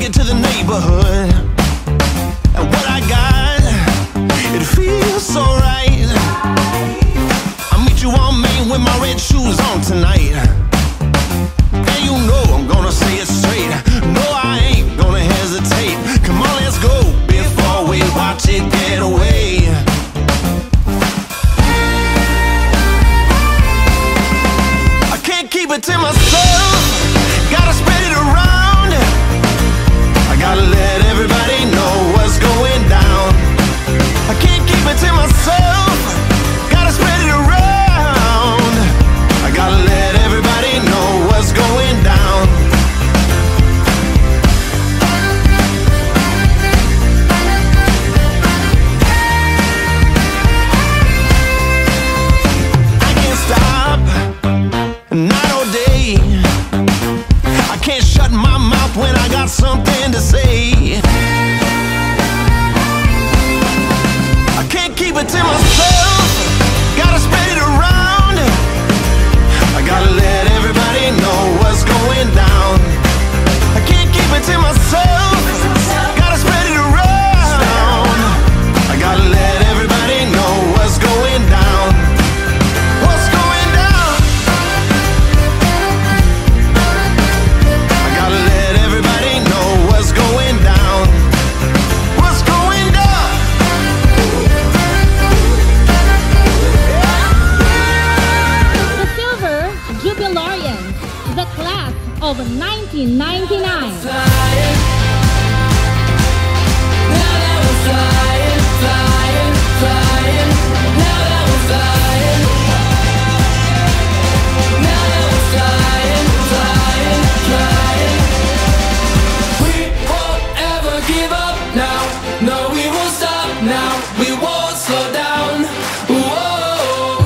take it to the neighborhood. And what I got, it feels so right. I'll meet you on Main with my red shoes on tonight. And you know I'm gonna say it straight. No, I ain't gonna hesitate. Come on, let's go before we watch it get away. I can't keep it to myself, gotta spread it around. I gotta let everybody know what's going down. I can't keep it to myself, gotta spread it around. I gotta let everybody know what's going down. I can't stop, not all day. I can't shut my mouth when I got something to say. I can't keep it to myself, gotta spread it around. I gotta let everybody know what's going down. I can't keep it to myself, gotta spread it around. I gotta let everybody know what's going down. What's going down? I gotta let everybody know what's going down. What's going down? The Silver Jubilarians, the class of 1999.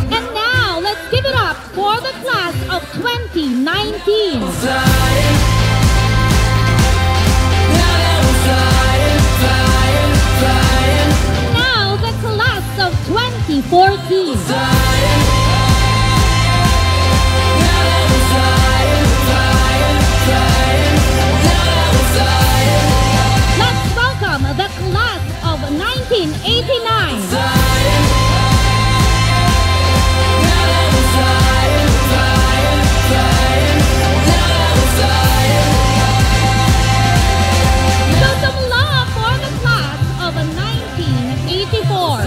And now, let's give it up for the class of 2019. Now, the class of 2014. Let's welcome the class of 1989. Show some love for the class of 1984.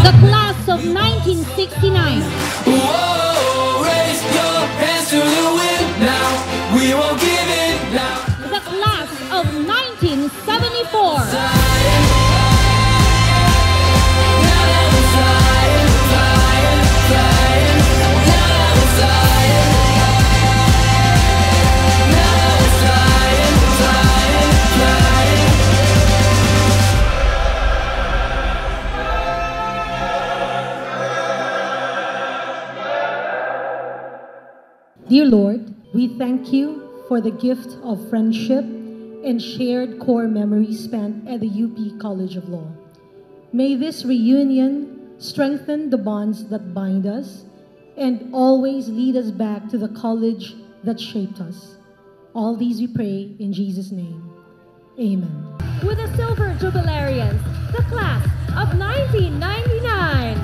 The class of 1969. The class of 1974. Dear Lord, we thank you for the gift of friendship and shared core memories spent at the UP College of Law. May this reunion strengthen the bonds that bind us and always lead us back to the college that shaped us. All these we pray in Jesus' name. Amen. With the Silver Jubilarians, the class of 1999.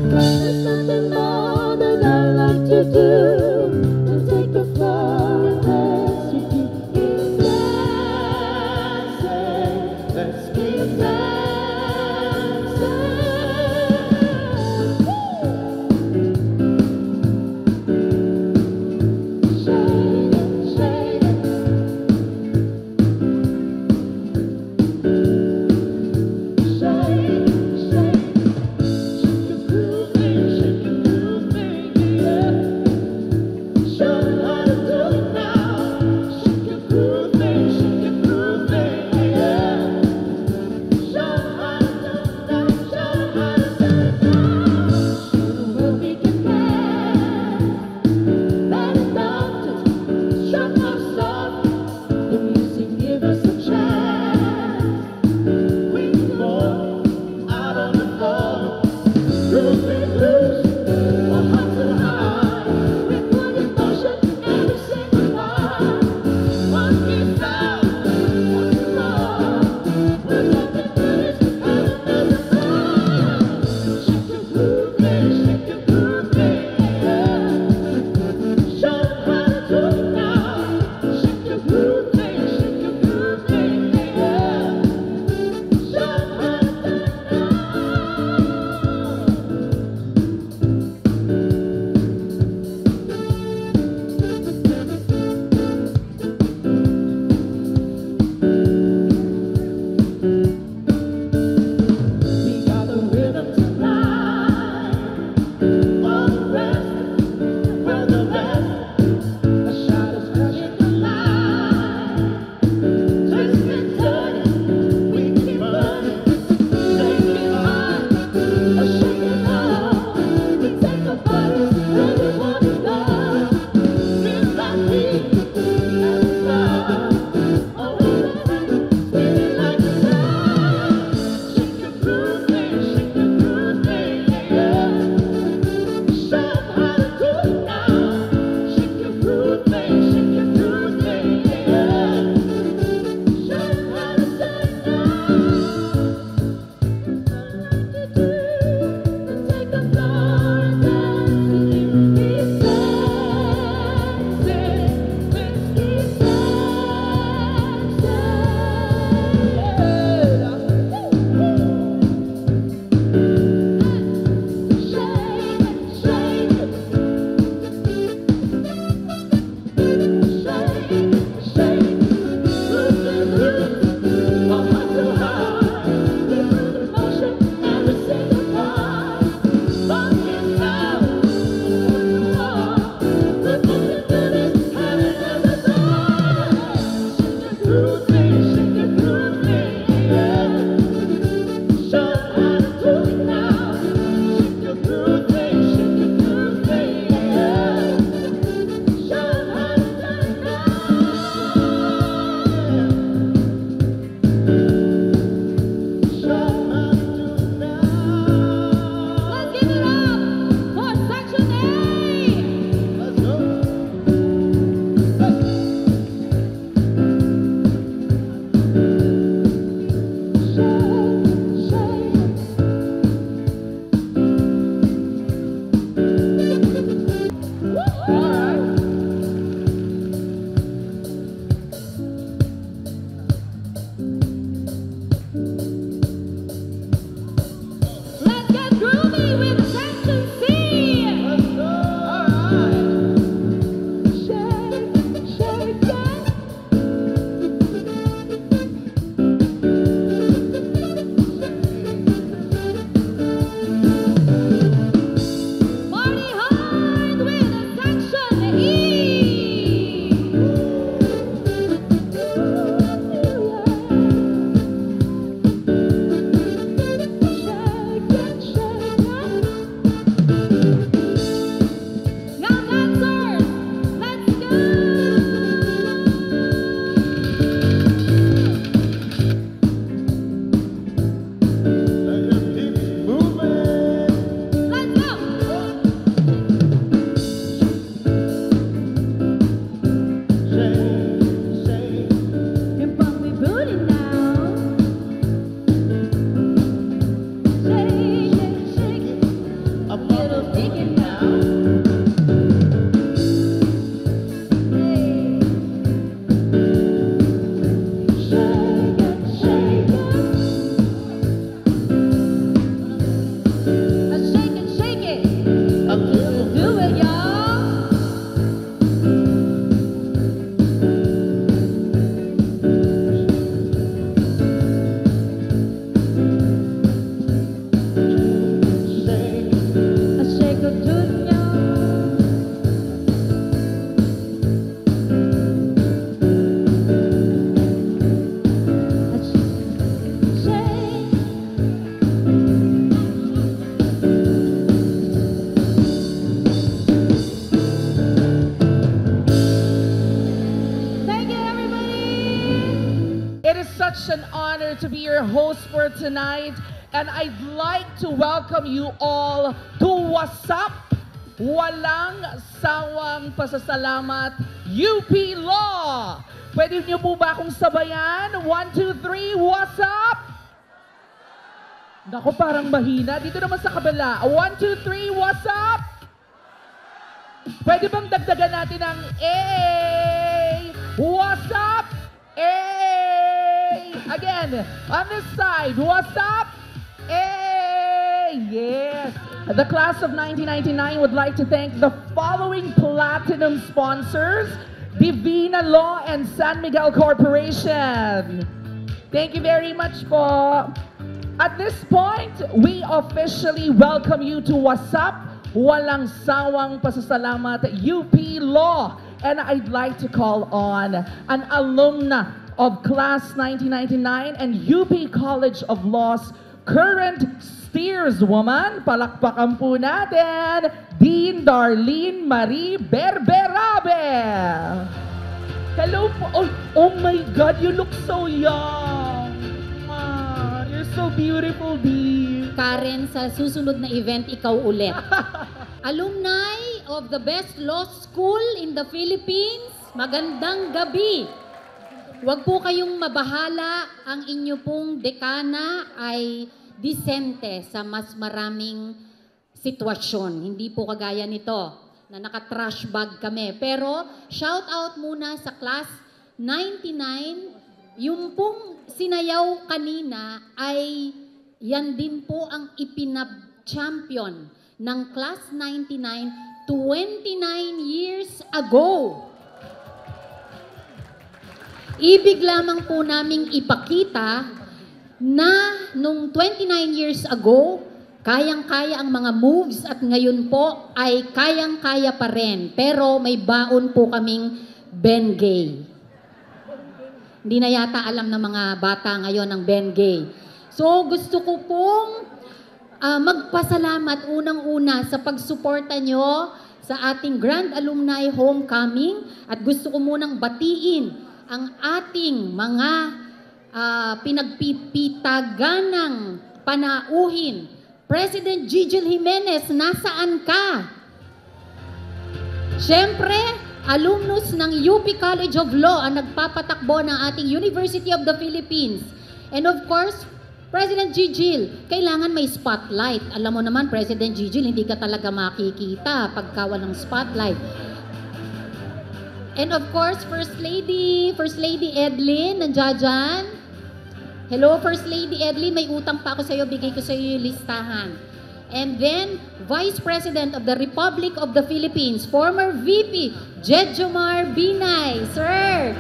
There's nothing more that I like to do than take the floor and dance with you. Keep dancing, let's keep dancing. Shake it, to be your host for tonight, and I'd like to welcome you all to WhatsApp Walang Sawang Pasasalamat UP Law. Pwede niyo po ba akong sabayan? 1, 2, 3, WhatsApp! Naku, parang mahina. Dito naman sa kabila. 1, 2, 3, WhatsApp! Pwede bang dagdagan natin ng A? WhatsApp! A! Again, on this side, WhatsApp! A! Yes! The class of 1999 would like to thank the following platinum sponsors: Divina Law and San Miguel Corporation. Thank you very much po. At this point, we officially welcome you to WhatsApp Walang Sawang Pasasalamat UP Law. And I'd like to call on an alumna of Class 1999 and UP College of Law's current steerswoman. Palakpakan po natin, Dean Darlene Marie Berberabe. Hello po. Oh my God, you look so young. You're so beautiful, Dean. Karen, sa susunod na event, ikaw ulit. Alumni of the best law school in the Philippines, magandang gabi. Huwag po kayong mabahala, ang inyo pong dekana ay disente sa mas maraming sitwasyon. Hindi po kagaya nito na naka-trash bag kami. Pero shout out muna sa class 99, yung pong sinayaw kanina ay yan din po ang ipinab-champion ng class 99 29 years ago. Ibig lamang po naming ipakita na nung 29 years ago, kayang-kaya ang mga moves at ngayon po ay kayang-kaya pa rin. Pero may baon po kaming Bengay. Hindi na yata alam ng mga bata ngayon ang Bengay. So gusto ko pong magpasalamat unang-una sa pagsuporta nyo sa ating Grand Alumni Homecoming at gusto ko munang batiin ang ating mga pinagpipitaganang panauhin. President Gigil Jimenez, nasaan ka? Siyempre, alumnus ng UP College of Law ang nagpapatakbo ng ating University of the Philippines. And of course, President Gigil, kailangan may spotlight. Alam mo naman, President Gigil, hindi ka talaga makikita pagka walang spotlight. And of course, First Lady Edlyn, nandiyan dyan. Hello, First Lady Edlyn, may utang pa ako sa iyo, bigay ko sa iyo yung listahan. And then, Vice President of the Republic of the Philippines, former VP, Jedjomar Binay. Sir!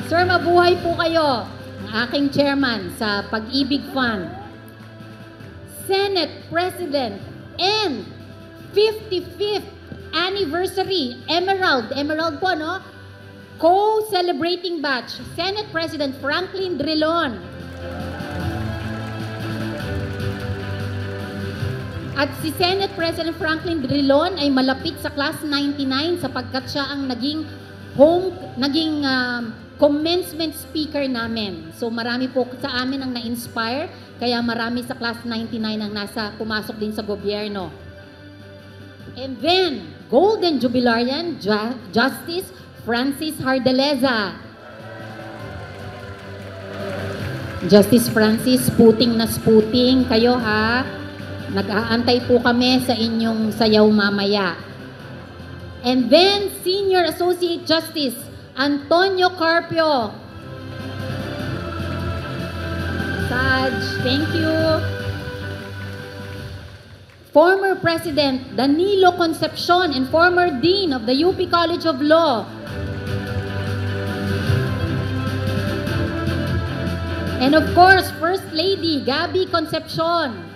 Sir, mabuhay po kayo. Ang aking chairman sa Pag-ibig Fund. Senate President and 55th anniversary, Emerald po, no? Co-celebrating batch, Senate President Franklin Drilon. At si Senate President Franklin Drilon ay malapit sa class 99 sapagkat siya ang naging commencement speaker namin. So marami po sa amin ang na-inspire, kaya marami sa class 99 ang pumasok din sa gobyerno. And then, Golden Jubilarian Justice Francis Hardeleza. Justice Francis, sputing na sputing kayo ha. Nag-aantay po kami sa inyong sayaw mamaya. And then, Senior Associate Justice Antonio Carpio. Saj, thank you. Former President Danilo Concepcion and former Dean of the UP College of Law. And of course, First Lady Gabby Concepcion.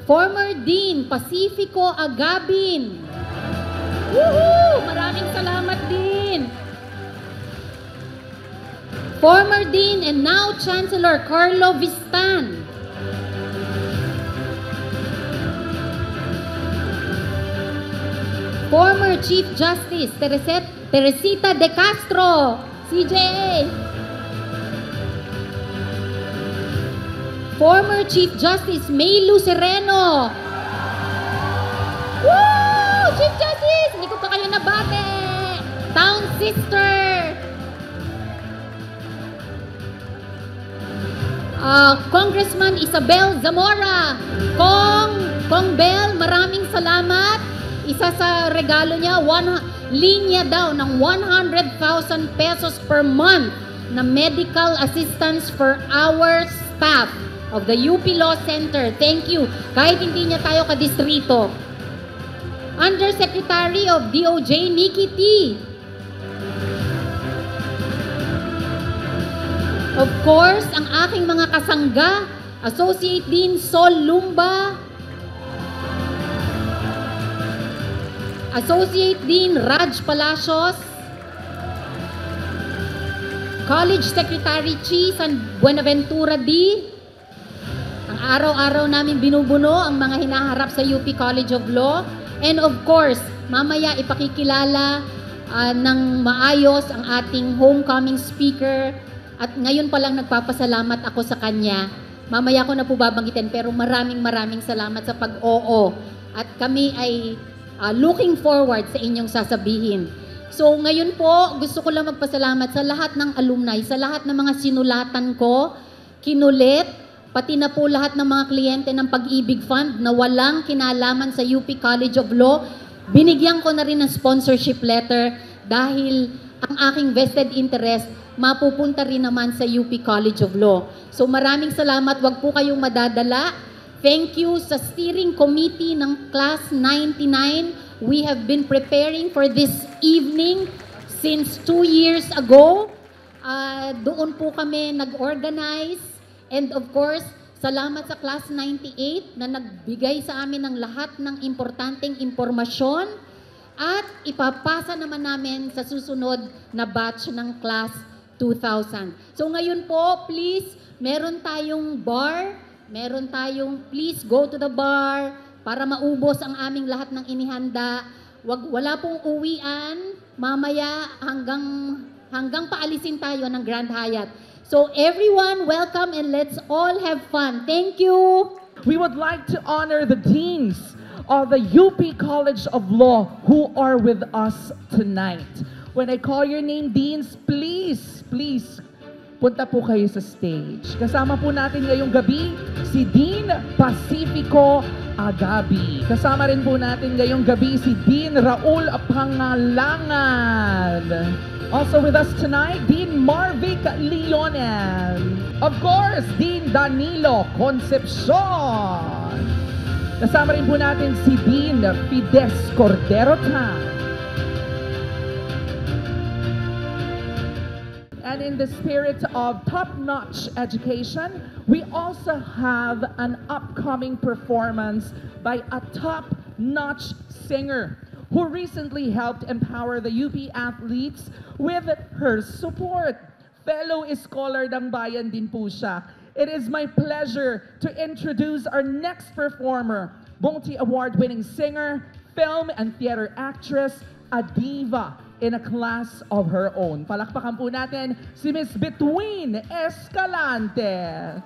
Former Dean Pacifico Agabin. Woohoo! Maraming salamat din. Former Dean and now Chancellor Carlo Vistan. former Chief Justice Teresita De Castro, CJA. Former Chief Justice Maylu Sereno. Woo! Chief Justice! Hindi ko pa kayo nabate! Town Sister! Congressman Isabel Zamora. Kong Bel, maraming salamat. Isa sa regalo niya, linya daw ng 100,000 pesos per month na medical assistance for our staff of the UP Law Center. Thank you. Kahit hindi niya tayo kadistrito. Undersecretary of DOJ, Nikki T. Of course, ang aking mga kasangga, Associate Dean Sol Lumba, Associate Dean Raj Palacios, College Secretary Chi San Buenaventura D. Ang araw-araw namin binubuno ang mga hinaharap sa UP College of Law. And of course, mamaya ipakikilala ng maayos ang ating homecoming speaker. At ngayon pa lang nagpapasalamat ako sa kanya. Mamaya ko na po babanggitin, pero maraming salamat sa pag-oo. At kami ay looking forward sa inyong sasabihin. So ngayon po, gusto ko lang magpasalamat sa lahat ng alumni, sa lahat ng mga sinulatan ko, kinulit, pati na po lahat ng mga kliyente ng Pag-ibig Fund na walang kinalaman sa UP College of Law. Binigyan ko na rin ng sponsorship letter dahil ang aking vested interest mapupunta rin naman sa UP College of Law. So maraming salamat, wag po kayong madadala. Thank you sa steering committee ng Class 99. We have been preparing for this evening since 2 years ago. Doon po kami nag-organize. And of course, salamat sa Class 98 na nagbigay sa amin ng lahat ng importanteng impormasyon at ipapasa naman namin sa susunod na batch ng Class 2000. So ngayon po, please, meron tayong bar, please go to the bar para maubos ang aming lahat ng inihanda. Wala pong uwian, mamaya hanggang paalisin tayo ng Grand Hyatt. So everyone, welcome and let's all have fun. Thank you. We would like to honor the deans of the UP College of Law who are with us tonight. When I call your name, deans, please, punta po kayo sa stage. Kasama po natin ngayong gabi si Dean Pacifico Agabi. Kasama rin po natin ngayong gabi si Dean Raul Pangalangan. Also with us tonight, Dean Marvic Leonen. Of course, Dean Danilo Concepcion. Kasama rin po natin si Dean Fides Cordero Tan. And in the spirit of top-notch education, we also have an upcoming performance by a top-notch singer who recently helped empower the UP athletes with her support. Fellow scholar ng bayan din po siya. It is my pleasure to introduce our next performer, multi-award-winning singer, film and theater actress, a diva in a class of her own. Palakpakan po natin si Miss Between Escalante.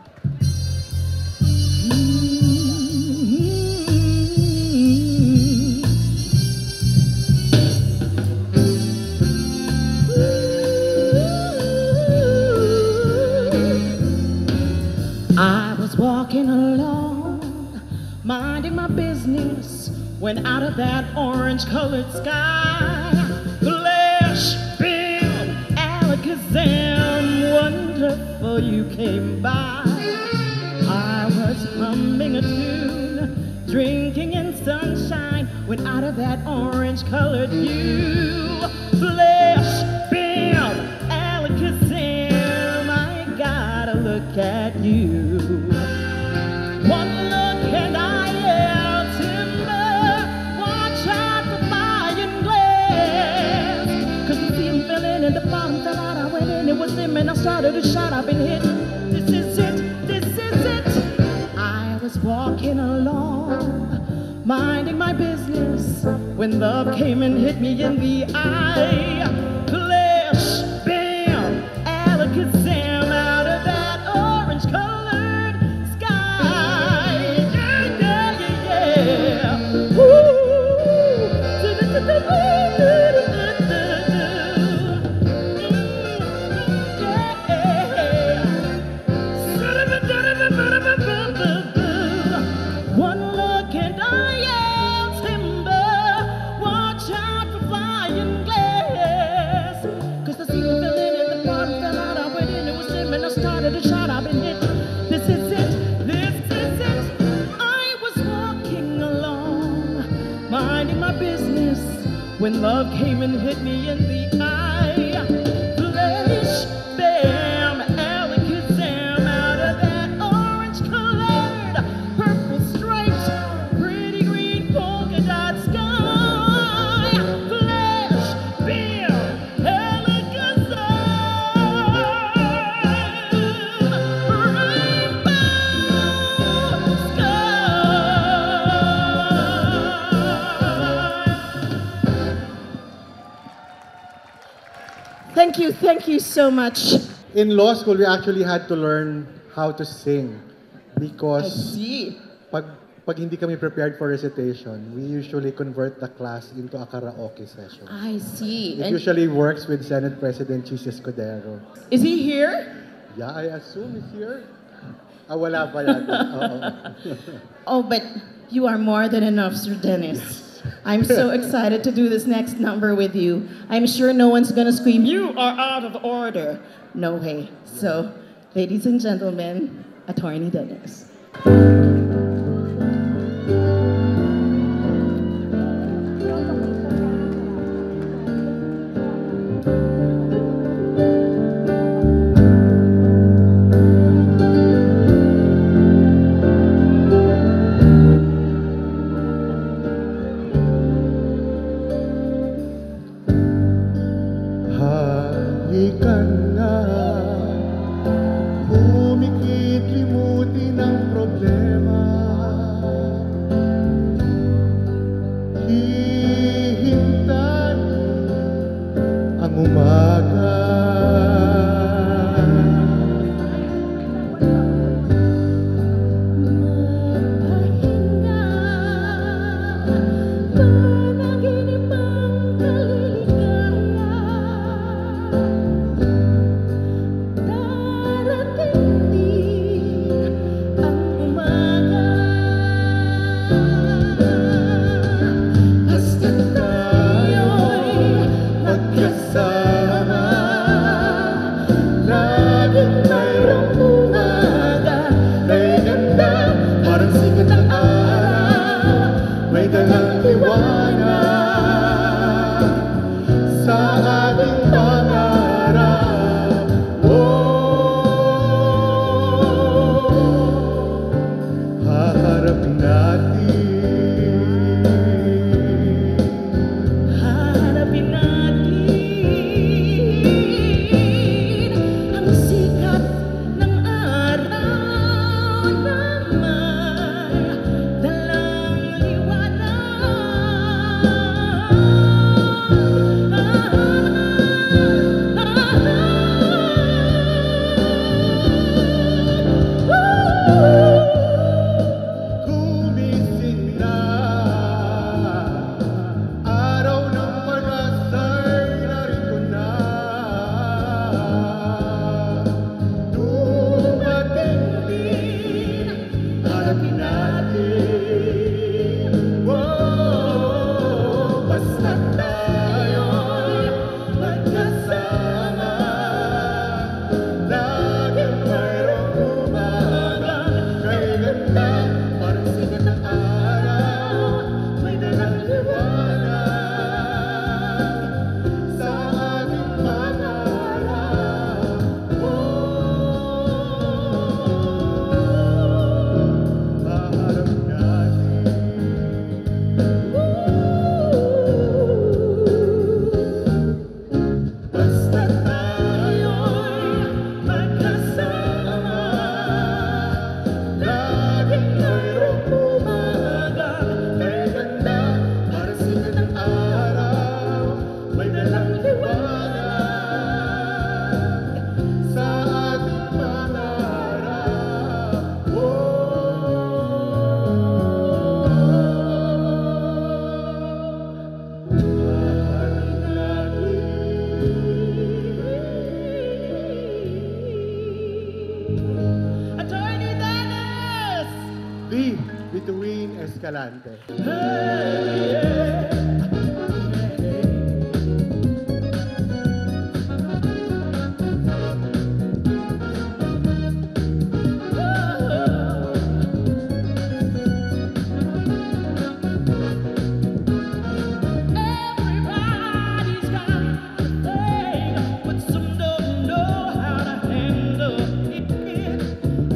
I was walking along, minding my business, when out of that orange-colored sky, flesh-built Alakazam, wonderful, you came by. I was humming a tune, drinking in sunshine, when out of that orange-colored view, flesh-built Alakazam, I gotta look at you. One look and I yell timber, watch out the fire glass. Cause you see him filling in the bottom, fell out, I went in, it was him and I started to shout, I've been hit. This is it, this is it. I was walking along, minding my business, when love came and hit me in the eye. Flash, bam, Alakazam out of that orange-colored sky. Yeah, yeah, yeah, yeah. Woo! One look and I am timber. Watch out for flying glass. 'Cause the sea fell in and the bottom fell out. I went in, it was him, and I started a shot. I've been hit. This is it. This is it. I was walking along, minding my business, when love came and hit me in the eye. Flash, bam, Alakazam out of that orange-colored, purple striped, pretty green polka dot sky. Flash, bam, Alakazam, rainbow sky. Thank you so much. In law school, we actually had to learn how to sing I because see. pag hindi kami prepared for recitation, we usually convert the class into a karaoke session. I see. It And usually works with Senate President Chis Escudero. is he here? Yeah, I assume he's here. Wala pa yata. Oo. Oh, but you are more than enough, Sir Dennis. I'm so excited to do this next number with you. I'm sure no one's gonna scream, "You are out of order." No way. So, ladies and gentlemen, Attorney Dennis. Halika na, humikit limutin ang problema. Hihintay ang umaga. Panaginip ang kaliligaya. Escalante. Everybody's got a thing, but some don't know how to handle it.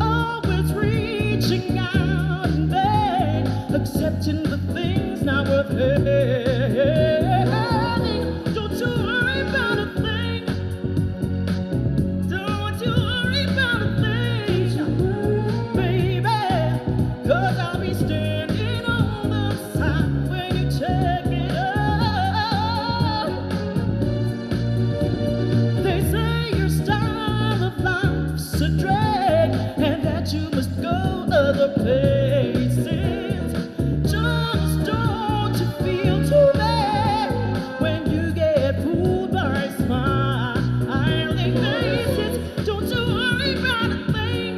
Always reaching out and begging, accepting the things not worth having. Don't you worry about a thing. Don't you worry about a thing, baby. 'Cause I'll be standing on the side when you check it out. They say your style of life's a drag and that you must go other places. Just don't you feel too bad when you get fooled by smiling faces. Don't you worry about a thing.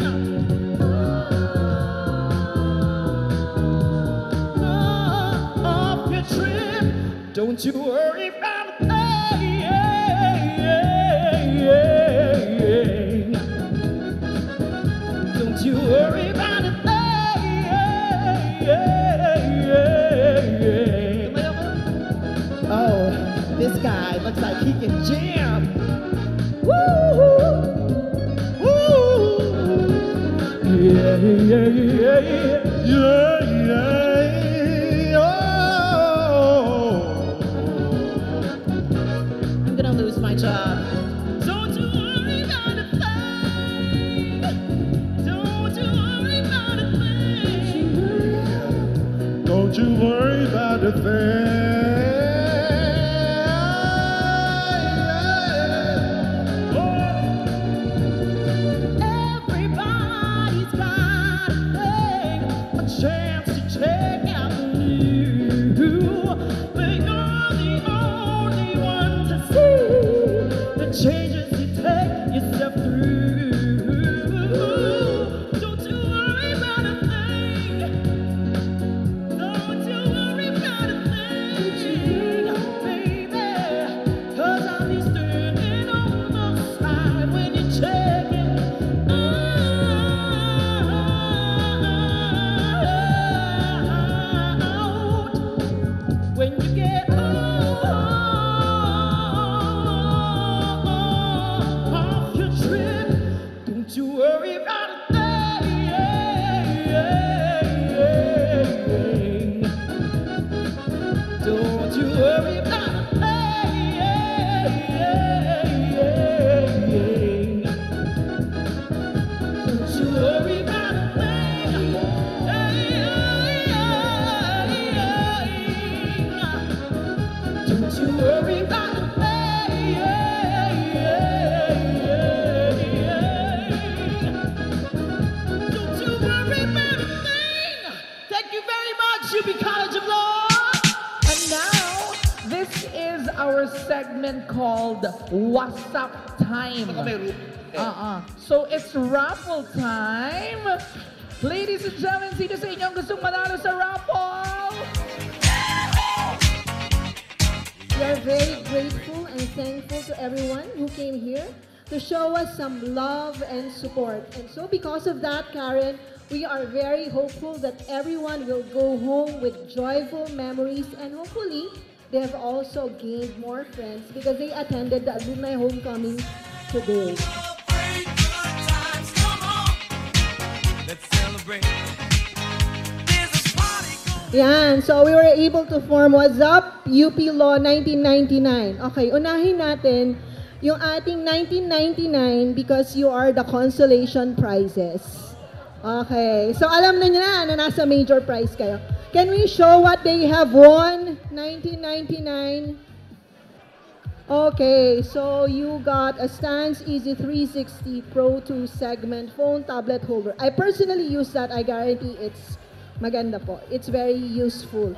Off your trip. Don't you worry about a thing. Don't you worry about a thing. Oh, this guy looks like he can jam. Woo! Woo! Yeah, yeah, yeah, yeah, yeah. Oh. I'm gonna lose my job. Don't you worry about a thing. Don't you worry about a thing. Don't you worry about a Everybody's got a thing, a chance to check out the new. But you're the only one to see the changes you take yourself through. Don't you worry about a thing. Don't you worry about a thing, baby. 'Cause I'll be standing on the side when you check it out. When you get off your trip, don't you worry about a thing. Don't you worry about a thing. Don't you worry about a thing. Don't you worry about a thing. Don't you worry about a thing. Thank you very much, UP College of Law. And now, this is our segment called What's Up Time. So it's raffle time. Ladies and gentlemen, sino sa inyo ang gustong manalo sa raffle? We are very grateful and thankful to everyone who came here to show us some love and support. And so because of that, Karen, we are very hopeful that everyone will go home with joyful memories and hopefully they have also gained more friends because they attended the alumni homecoming today. Yan, so we were able to form What's Up UP Law 1999. Okay, unahin natin yung ating 1999 because you are the consolation prizes. Okay, so alam na nyo na nasa major prize kayo. Can we show what they have won 1999? Okay, so you got a Stance Easy 360 Pro 2 segment phone tablet holder. I personally use that. I guarantee it's maganda po. It's very useful.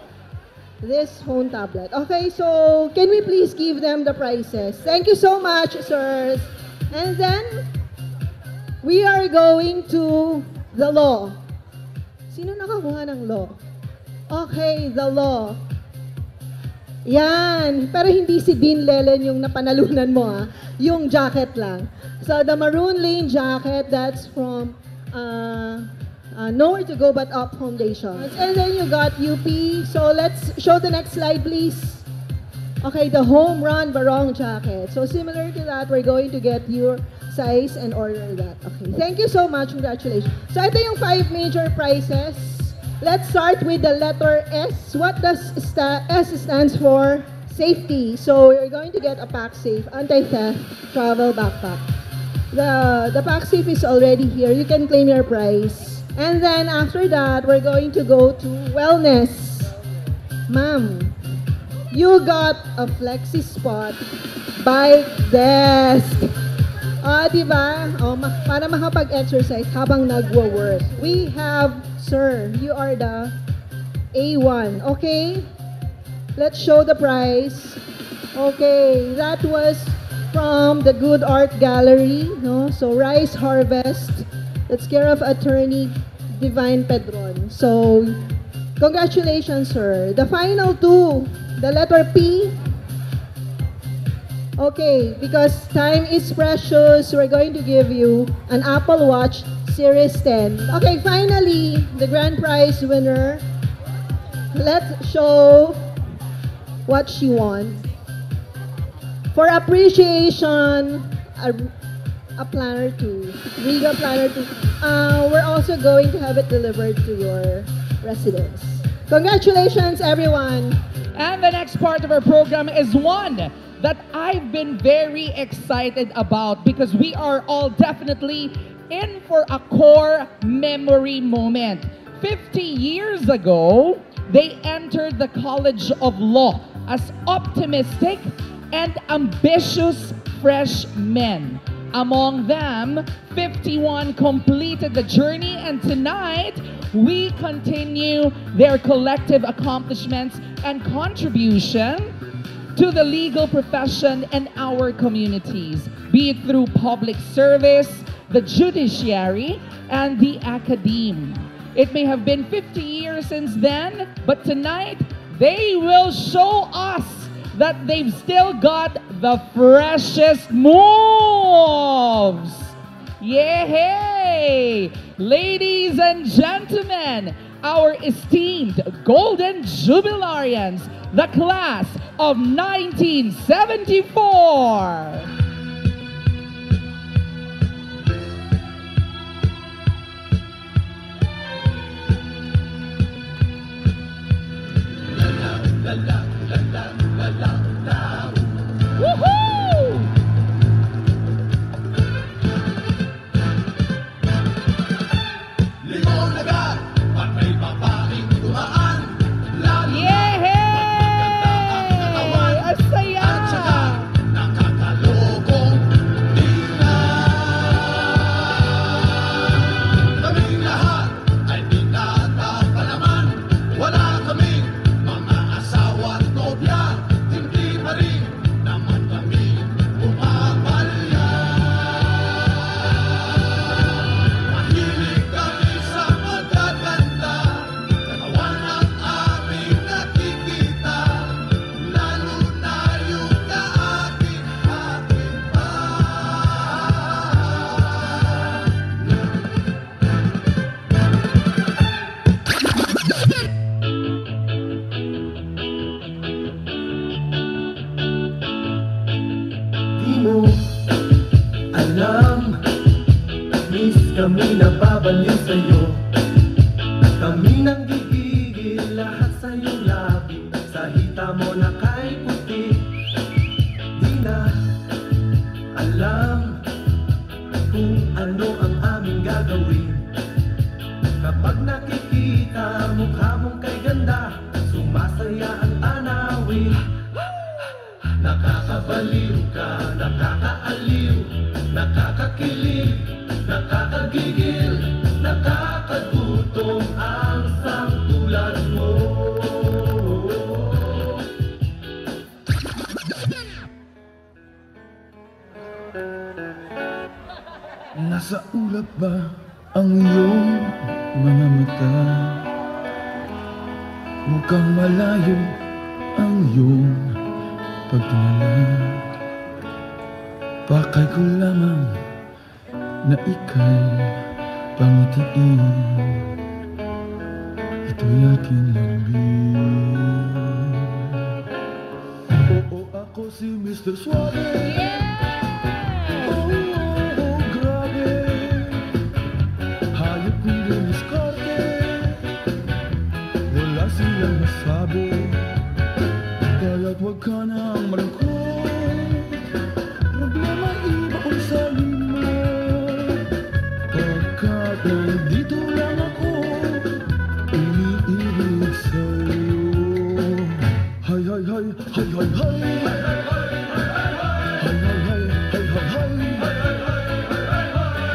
This phone tablet. Okay, so can we please give them the prizes? Thank you so much, sirs. And then, we are going to the law. Sino nakakuha ng law? Okay, the law. Yan. Pero hindi si Dean Lelen yung napanalunan mo, ha? Yung jacket lang. So, the Maroon Lane jacket, that's from Nowhere to Go But Up Foundation. And then you got UP. So, let's show the next slide, please. Okay, the Home Run Barong jacket. So, similar to that, we're going to get your size and order that. Okay, thank you so much. Congratulations. So, ito yung 5 major prizes. Let's start with the letter S. What does S stands for? Safety. So you're going to get a PacSafe anti-theft travel backpack. The PacSafe is already here. You can claim your prize. And then after that, we're going to go to wellness. Ma'am, you got a Flexi Spot bike desk. Diba? Para makapag-exercise habang nagwo-work. We have, sir, you are the A1. Okay? Let's show the prize. Okay, that was from the Good Art Gallery. No? So, Rice Harvest. That's care of Attorney Divine Pedron. So, congratulations, sir. The final two, the letter P. Okay, because time is precious, we're going to give you an Apple Watch Series 10. Okay, finally, the grand prize winner. Let's show what she won. For appreciation, a planner 2, Riga Planner 2. We're also going to have it delivered to your residence. Congratulations, everyone! And the next part of our program is one that I've been very excited about because we are all definitely in for a core memory moment. 50 years ago, they entered the College of Law as optimistic and ambitious freshmen. Among them, 51 completed the journey, and tonight, we continue their collective accomplishments and contribution to the legal profession and our communities, be it through public service, the judiciary, and the academe. It may have been 50 years since then, but tonight, they will show us that they've still got the freshest moves. Yay! Ladies and gentlemen, our esteemed Golden Jubilarians, the class of 1974. Woohoo! Limon agad, at may paparing tumaan. Yehey! Ang saya! Nakakalokong di na. Kaming lahat ay pinatapa naman. Wala kaming mga asawa at nobya. Hindi pa rin naman kami pumapalya. Mahilig kami sa magaganda. Katawan ang aming nakikita. Lalo na yung kaakin-akin pa. Di mo alam, miss kami nababaliw sa'yo. Kami nang gigigil lahat sa iyong labi. Sa hita mo na kay puti. Di na alam kung ano ang aming gagawin. Kapag nakikita mukha mong kay ganda, sumasaya ang tanawin. Nakakabaliw ka, nakakaaliw, nakakakilig, nakakagigil, nakakagutom ang sangtulan mo. Nasa ulap ba ang iyong mga mata? Mukhang malayo ang iyong pagtingala. Pakay ko lamang na ika'y pangitiin. Ito'y aking lambing. Oo, ako si Mr. Suave. Oh, grabe. Hayop kong diniskarte. Wala silang masabi. Kaya't huwag ka nang malungkot. Problema iba kung sa lima. Pagkat nandito lang ako, umiibig sa'yo. Hay, hay, hay, hay, hay, hay. Hay, hay, hay, hay, hay, hay.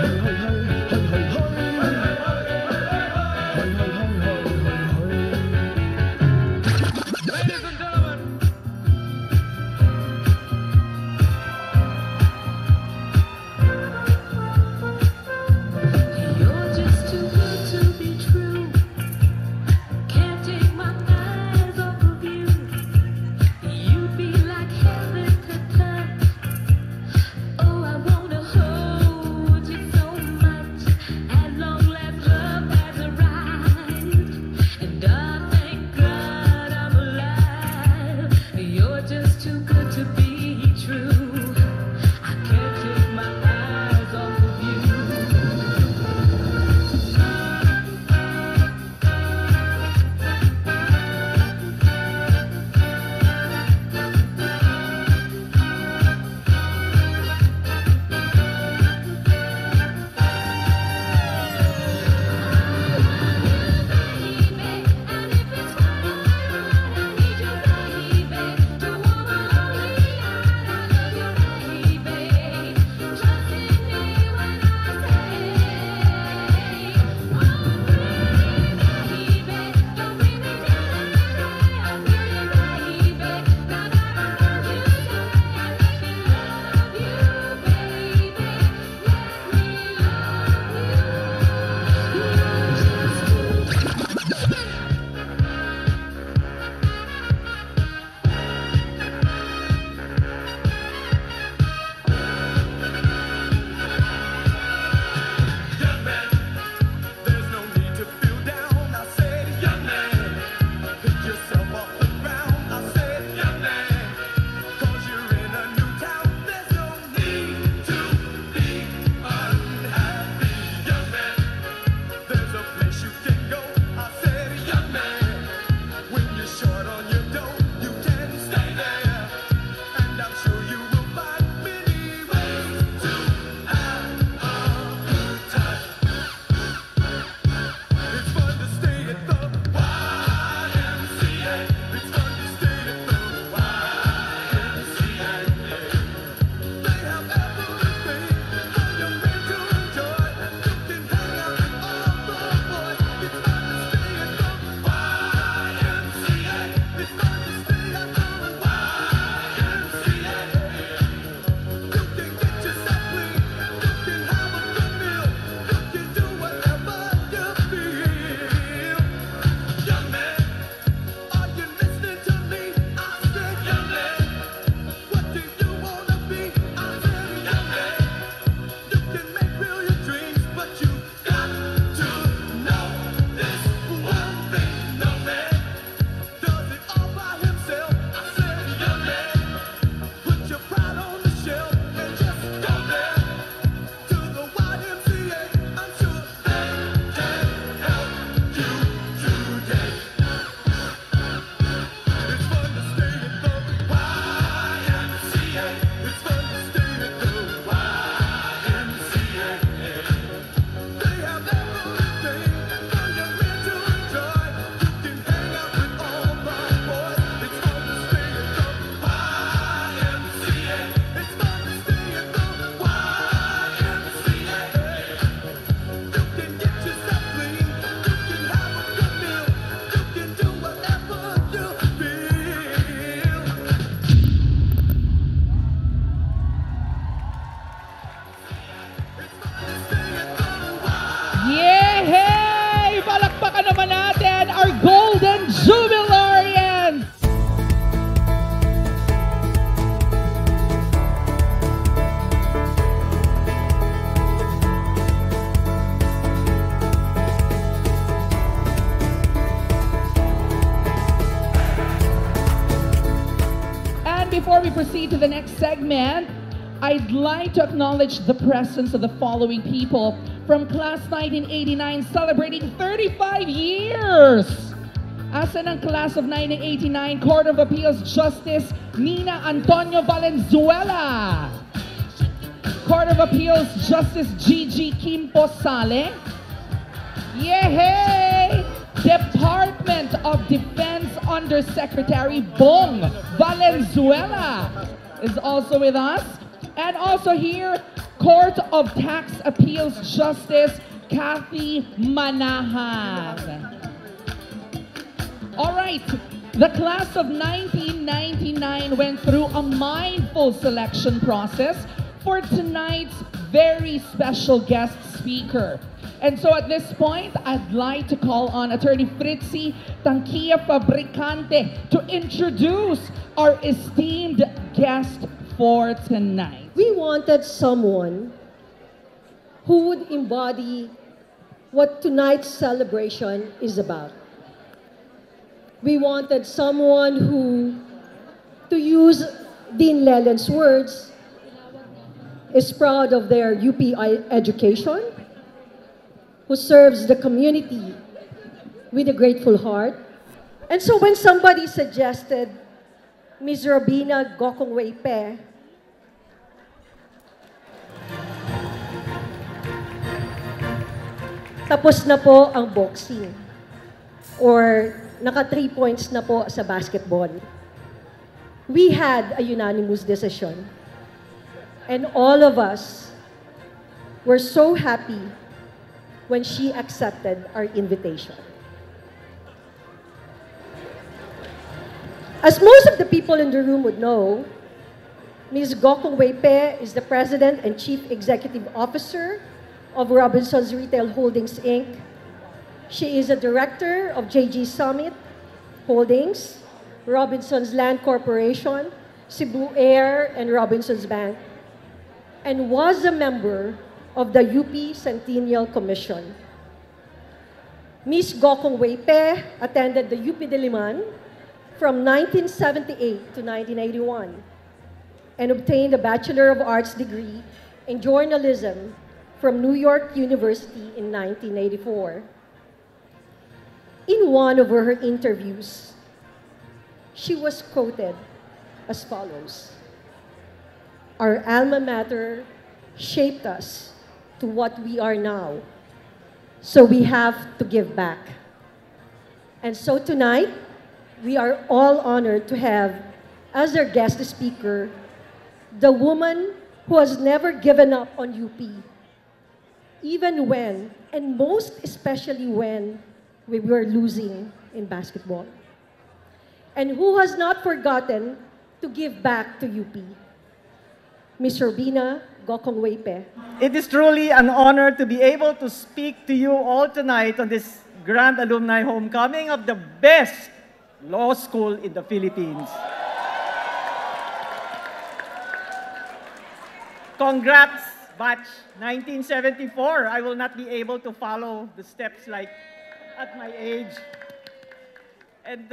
Hay, hay, hay, hay, hay, hay. Hay, hay, hay, hay, hay, hay. Ladies and gentlemen, you're just too good to be true. Can't take my eyes off of you. You'd be like heaven to touch. Oh, I wanna hold you so much. At long last, love has arrived, and I thank God I'm alive. You're just too good to be true. I can't take my eyes off of you. There's no need to feel down. I said, young man, pick yourself off the ground. I said, young man, 'cause you're in a new town. There's no need to be unhappy, young man. There's a place you can go. I said, young man, when you're short on your dough, you can stay there, and I'm sure you will find many ways to have a good time. It's fun to stay at the YMCA. It's fun to stay at the YMCA. They have everything for your men to enjoy. You can hang out with all the boys. It's fun to stay at the YMCA. It's fun to stay at the YMCA. You can get yourself clean. You can have a good meal. You can do whatever you feel. Young man, are you listening to me? I said, young man, what do you wanna be? I said, young man, you can make real your dreams, but you got to know this one thing. No man does it all by himself. I said, young man, put your pride on the shelf and just go there to the YMCA. I'm sure they can help you today. It's fun to stay at the YMCA. It's fun to stay at the YMCA. They have everything for your men to enjoy. You can hang out with all my boys. It's fun to stay at the YMCA. It's fun to stay at the YMCA. You can get yourself clean. You can have a good meal. You can do whatever you feel. Yehey! Palakpakan naman natin our Golden Jubilee! proceed to the next segment, I'd like to acknowledge the presence of the following people from Class 1989 celebrating 35 years. Asa ng Class of 1989 Court of Appeals Justice Nina Antonio Valenzuela. Court of Appeals Justice Gigi Kimpo Sale. Yehey! Department of Defense Undersecretary Bong Valenzuela is also with us. And also here, Court of Tax Appeals Justice Kathy Manahan. All right, the class of 1999 went through a mindful selection process for tonight's very special guest speaker. And so at this point, I'd like to call on Attorney Fritzy Tanquilla Fabricante to introduce our esteemed guest for tonight. We wanted someone who would embody what tonight's celebration is about. We wanted someone who, to use Dean Leland's words, is proud of their UPI education, who serves the community with a grateful heart. And so when somebody suggested Ms. Robina Gokongwei-Pe, tapos na po ang boxing, or naka 3 points na po sa basketball, we had a unanimous decision. And all of us were so happy when she accepted our invitation. As most of the people in the room would know, Ms. Gokongwei-Pe is the President and Chief Executive Officer of Robinsons Retail Holdings, Inc. She is a Director of JG Summit Holdings, Robinsons Land Corporation, Cebu Air, and Robinsons Bank, and was a member of the UP Centennial Commission. Ms. Gokongwei-Pe attended the UP Diliman from 1978 to 1981 and obtained a Bachelor of Arts degree in journalism from New York University in 1984. In one of her interviews, she was quoted as follows: "Our alma mater shaped us to what we are now, so we have to give back." And so tonight, we are all honored to have as our guest speaker the woman who has never given up on UP, even when, and most especially when, we were losing in basketball, and who has not forgotten to give back to UP. Ms. Robina Gokongwei-Pe. It is truly an honor to be able to speak to you all tonight on this grand alumni homecoming of the best law school in the Philippines. Congrats, batch 1974. I will not be able to follow the steps like at my age. And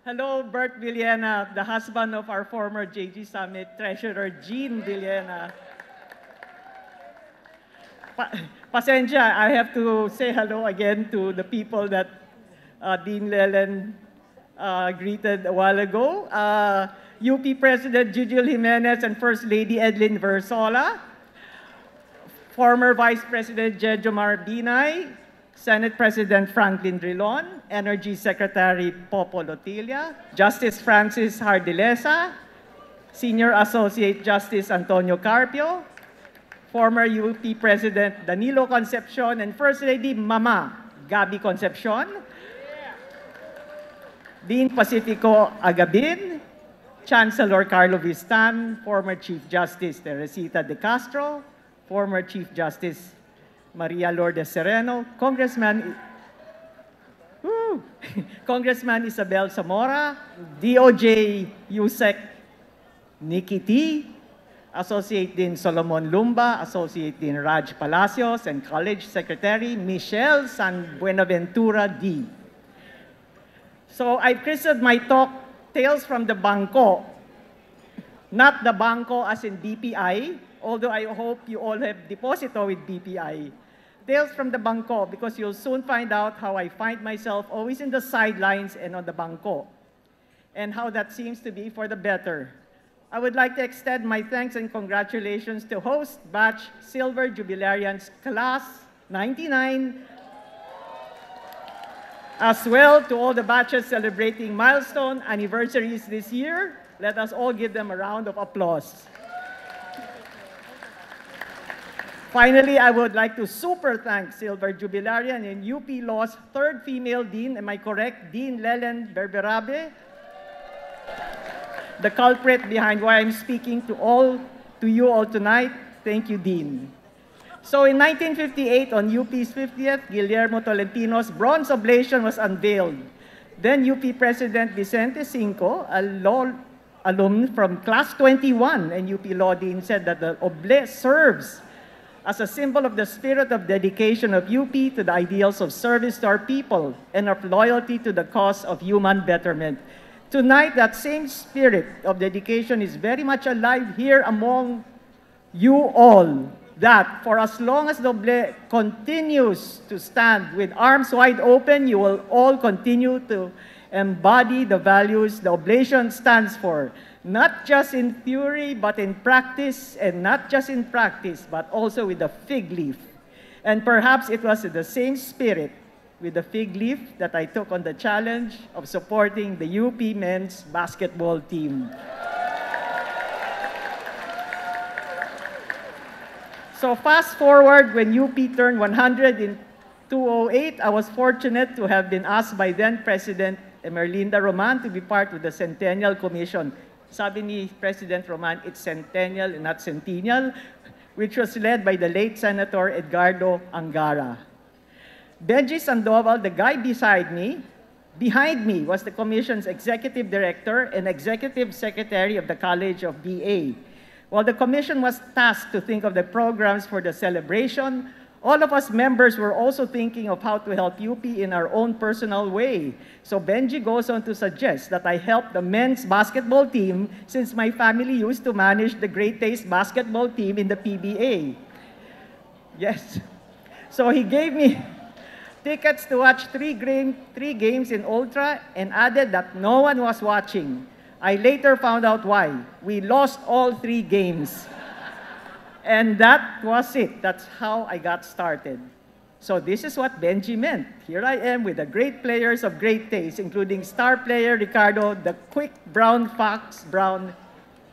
hello, Bert Villena, the husband of our former JG Summit Treasurer, Jean Villena. Pasensya, I have to say hello again to the people that Dean Leland greeted a while ago. UP President Jujul Jimenez and First Lady Edlin Versola, former Vice President Jejomar Binay, Senate President Franklin Drilon, Energy Secretary Popo Lotilla, Justice Francis Hardilesa, Senior Associate Justice Antonio Carpio, former UP President Danilo Concepcion, and First Lady Mama Gabi Concepcion, Dean Pacifico Agabin, Chancellor Carlo Vistan, former Chief Justice Teresita de Castro, former Chief Justice Maria Lourdes Sereno, Congressman Isabel Zamora, DOJ USEC Nikki T, Associate Dean Solomon Lumba, Associate Dean Raj Palacios, and College Secretary Michelle San Buenaventura D. So I've christened my talk Tales from the Bangko, not the Bangko as in BPI, although I hope you all have deposito with BPI. Tales from the Bangko, because you'll soon find out how I find myself always in the sidelines and on the Bangko, and how that seems to be for the better. I would like to extend my thanks and congratulations to host batch Silver Jubilarians Class 99, as well to all the batches celebrating milestone anniversaries this year. Let us all give them a round of applause. Finally, I would like to super thank Silver Jubilarian and UP Law's third female dean, am I correct? Dean Lelen Berberabe, the culprit behind why I'm speaking to you all tonight. Thank you, Dean. So in 1958, on UP's 50th, Guillermo Tolentino's bronze oblation was unveiled. Then UP President Vicente Cinco, a law alum from Class 21 and UP Law Dean, said that the oblate serves as a symbol of the spirit of dedication of UP to the ideals of service to our people and of loyalty to the cause of human betterment. Tonight, that same spirit of dedication is very much alive here among you all, that for as long as the oblate continues to stand with arms wide open, you will all continue to embody the values the oblation stands for, not just in theory, but in practice, and not just in practice, but also with the fig leaf. And perhaps it was the same spirit with the fig leaf that I took on the challenge of supporting the UP men's basketball team. So fast forward, when UP turned 100 in 2008, I was fortunate to have been asked by then President Emerlinda Roman to be part of the Centennial Commission. Sabi ni President Roman, it's centennial and not centennial, which was led by the late Senator Edgardo Angara. Benji Sandoval, the guy behind me was the Commission's Executive Director and Executive Secretary of the College of BA. While the Commission was tasked to think of the programs for the celebration, all of us members were also thinking of how to help UP in our own personal way. So Benji goes on to suggest that I help the men's basketball team since my family used to manage the Great Taste basketball team in the PBA. Yes. So he gave me tickets to watch three games in Ultra and added that no one was watching. I later found out why. We lost all 3 games. And that was it. That's how I got started. So this is what Benji meant. Here I am with the great players of great taste, including star player Ricardo, the quick brown fox Brown,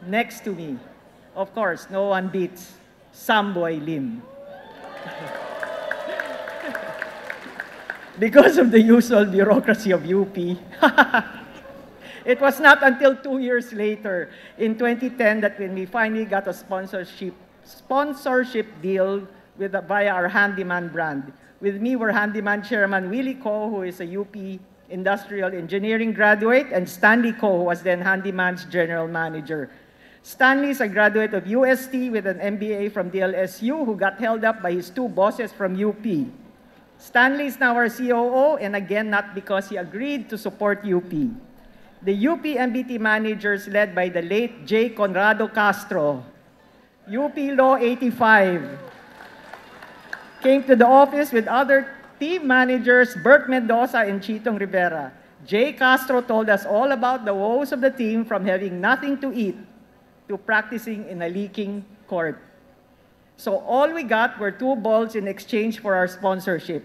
next to me. Of course, no one beats Samboy Lim. Because of the usual bureaucracy of UP, it was not until 2 years later, in 2010, that when we finally got a sponsorship deal via our Handyman brand. With me were Handyman Chairman Willie Ko, who is a UP Industrial Engineering graduate, and Stanley Ko, who was then Handyman's General Manager. Stanley is a graduate of UST with an MBA from DLSU, who got held up by his 2 bosses from UP. Stanley is now our COO, and again, not because he agreed to support UP. The UP MBT managers, led by the late J. Conrado Castro, UP Law 85, came to the office with other team managers, Bert Mendoza and Chitong Rivera. J. Castro told us all about the woes of the team, from having nothing to eat to practicing in a leaking court. So all we got were 2 balls in exchange for our sponsorship.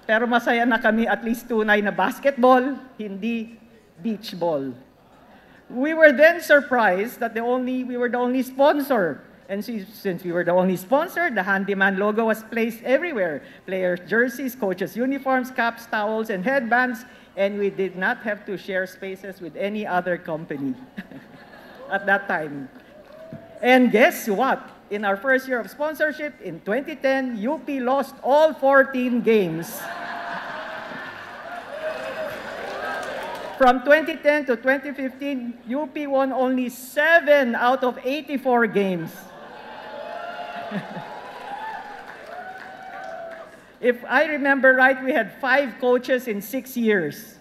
Pero masaya na kami, at least tunay na basketball, hindi beach ball. We were then surprised that we were the only sponsor. And since we were the only sponsor, the Handyman logo was placed everywhere. Players' jerseys, coaches' uniforms, caps, towels, and headbands. And we did not have to share spaces with any other company at that time. And guess what? In our first year of sponsorship, in 2010, UP lost all 14 games. From 2010 to 2015, UP won only 7 out of 84 games. If I remember right, we had 5 coaches in 6 years.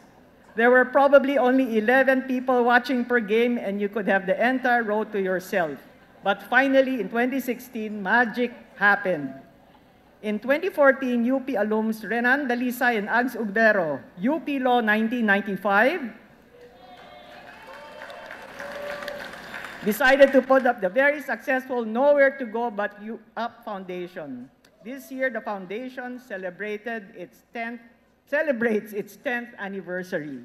There were probably only 11 people watching per game and you could have the entire road to yourself. But finally, in 2016, magic happened. In 2014, UP alums Renan Dalisay and Ags Ugbero, UP Law 1995, decided to put up the very successful Nowhere to Go But You Up Foundation. This year, the foundation celebrates its 10th anniversary.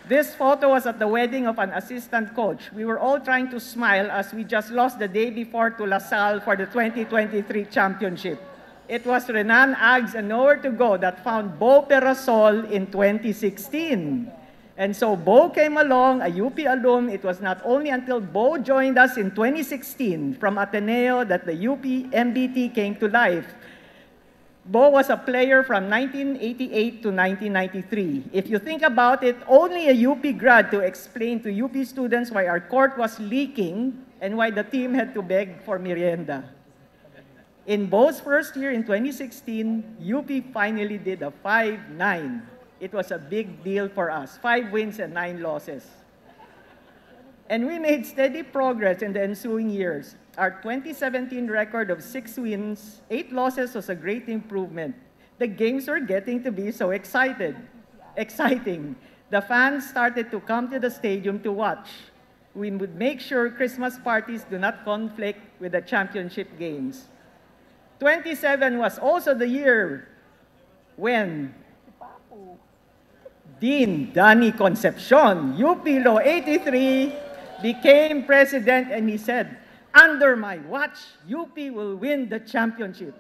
This photo was at the wedding of an assistant coach. We were all trying to smile as we just lost the day before to LaSalle for the 2023 championship. It was Renan, Ags, and Nowhere to Go that found Bo Perasol in 2016. And so Bo came along, a UP alum. It was not only until Bo joined us in 2016 from Ateneo that the UP MBT came to life. Bo was a player from 1988 to 1993. If you think about it, only a UP grad to explain to UP students why our court was leaking and why the team had to beg for merienda. In Bo's first year in 2016, UP finally did a 5-9. It was a big deal for us, 5 wins and 9 losses. And we made steady progress in the ensuing years. Our 2017 record of 6 wins, 8 losses was a great improvement. The games were getting to be so exciting. The fans started to come to the stadium to watch. We would make sure Christmas parties do not conflict with the championship games. 27 was also the year when Dean Danny Concepcion, UP Law 83, became president, and he said, "Under my watch, UP will win the championship."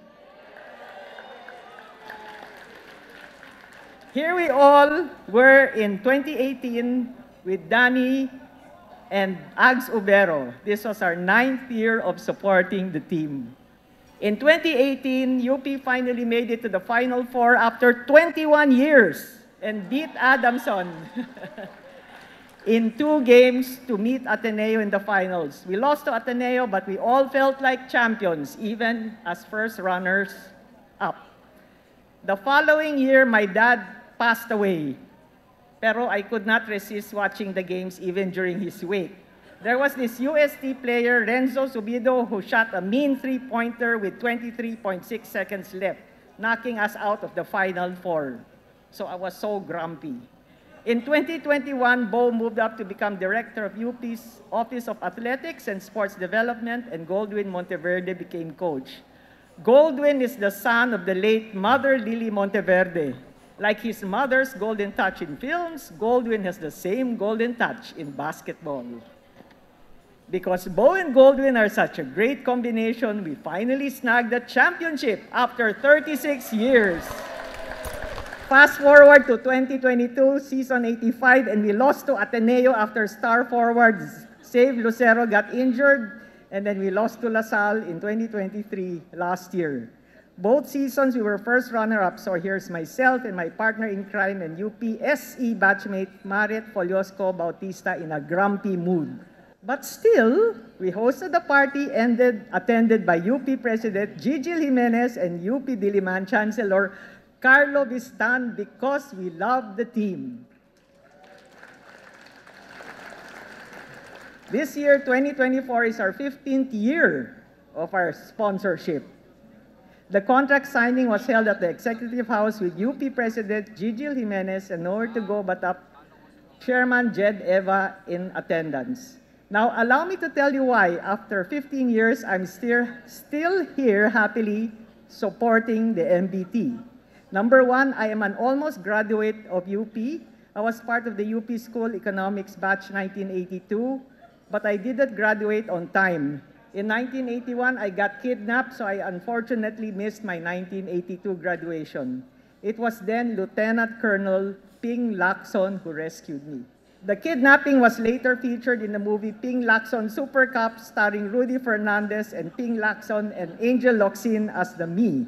Here we all were in 2018 with Danny and Ags Ubero. This was our 9th year of supporting the team. In 2018, UP finally made it to the Final Four after 21 years and beat Adamson in 2 games to meet Ateneo in the finals. We lost to Ateneo, but we all felt like champions, even as first runners up. The following year, my dad passed away, pero I could not resist watching the games even during his wake. There was this UST player, Renzo Subido, who shot a mean 3-pointer with 23.6 seconds left, knocking us out of the Final Four. So I was so grumpy. In 2021, Bo moved up to become director of UP's Office of Athletics and Sports Development, and Goldwyn Monteverde became coach. Goldwyn is the son of the late Mother Lily Monteverde. Like his mother's golden touch in films, Goldwyn has the same golden touch in basketball. Because Bo and Goldwyn are such a great combination, we finally snagged the championship after 36 years. Fast forward to 2022, season 85, and we lost to Ateneo after star forwards Save Lucero got injured, and then we lost to LaSalle in 2023 last year. Both seasons, we were first runner-up, so here's myself and my partner in crime and UP SE batchmate Maret Foliosco Bautista in a grumpy mood. But still, we hosted the party attended by UP President Gigil Jimenez and UP Diliman Chancellor Carlo Vistan because we love the team. This year, 2024, is our 15th year of our sponsorship. The contract signing was held at the Executive House with UP President Gigil Jimenez and Nowhere to Go But Up Chairman Jed Eva in attendance. Now, allow me to tell you why, after 15 years, I'm still here happily supporting the MBT. Number 1, I am an almost graduate of UP. I was part of the UP School Economics Batch 1982, but I didn't graduate on time. In 1981, I got kidnapped, so I unfortunately missed my 1982 graduation. It was then Lieutenant Colonel Ping Lacson who rescued me. The kidnapping was later featured in the movie Ping Lacson Super Cup, starring Rudy Fernandez and Ping Lacson and Angel Locsin as the me.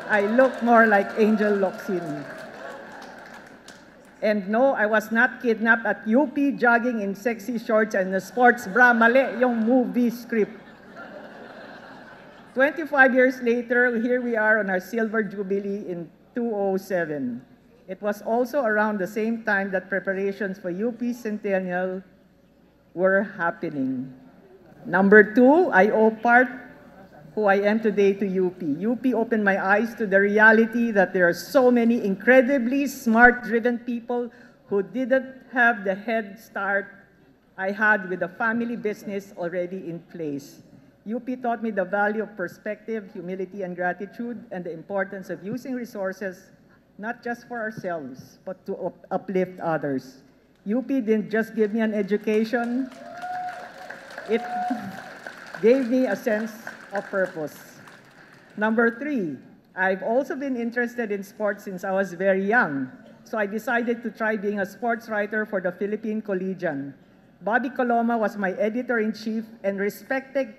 I look more like Angel Locsin. And no, I was not kidnapped at UP jogging in sexy shorts and a sports bra. Mali yung movie script. 25 years later, here we are on our silver jubilee in 2007. It was also around the same time that preparations for UP Centennial were happening. Number two, I owe part who I am today to UP. UP opened my eyes to the reality that there are so many incredibly smart, driven people who didn't have the head start I had with a family business already in place. UP taught me the value of perspective, humility, and gratitude, and the importance of using resources not just for ourselves, but to uplift others. UP didn't just give me an education, it gave me a sense of purpose. Number three, I've also been interested in sports since I was very young, so I decided to try being a sports writer for the Philippine Collegian. Bobby Coloma was my editor-in-chief, and respected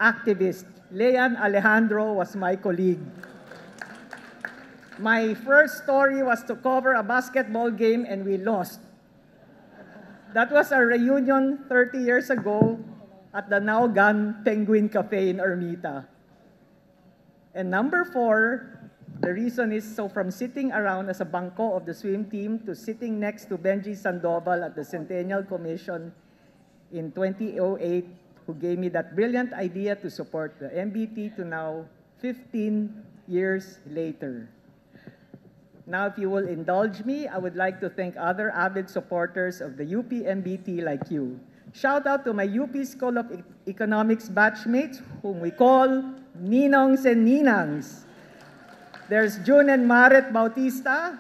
activist Leon Alejandro was my colleague. My first story was to cover a basketball game and we lost. That was a reunion 30 years ago at the now gone Penguin Cafe in Ermita. And number four, the reason is so from sitting around as a bangko of the swim team to sitting next to Benji Sandoval at the Centennial Commission in 2008, who gave me that brilliant idea to support the MBT to now 15 years later. Now, if you will indulge me, I would like to thank other avid supporters of the UP MBT like you. Shout out to my UP School of Economics batchmates, whom we call Ninongs and Ninangs. There's June and Maret Bautista,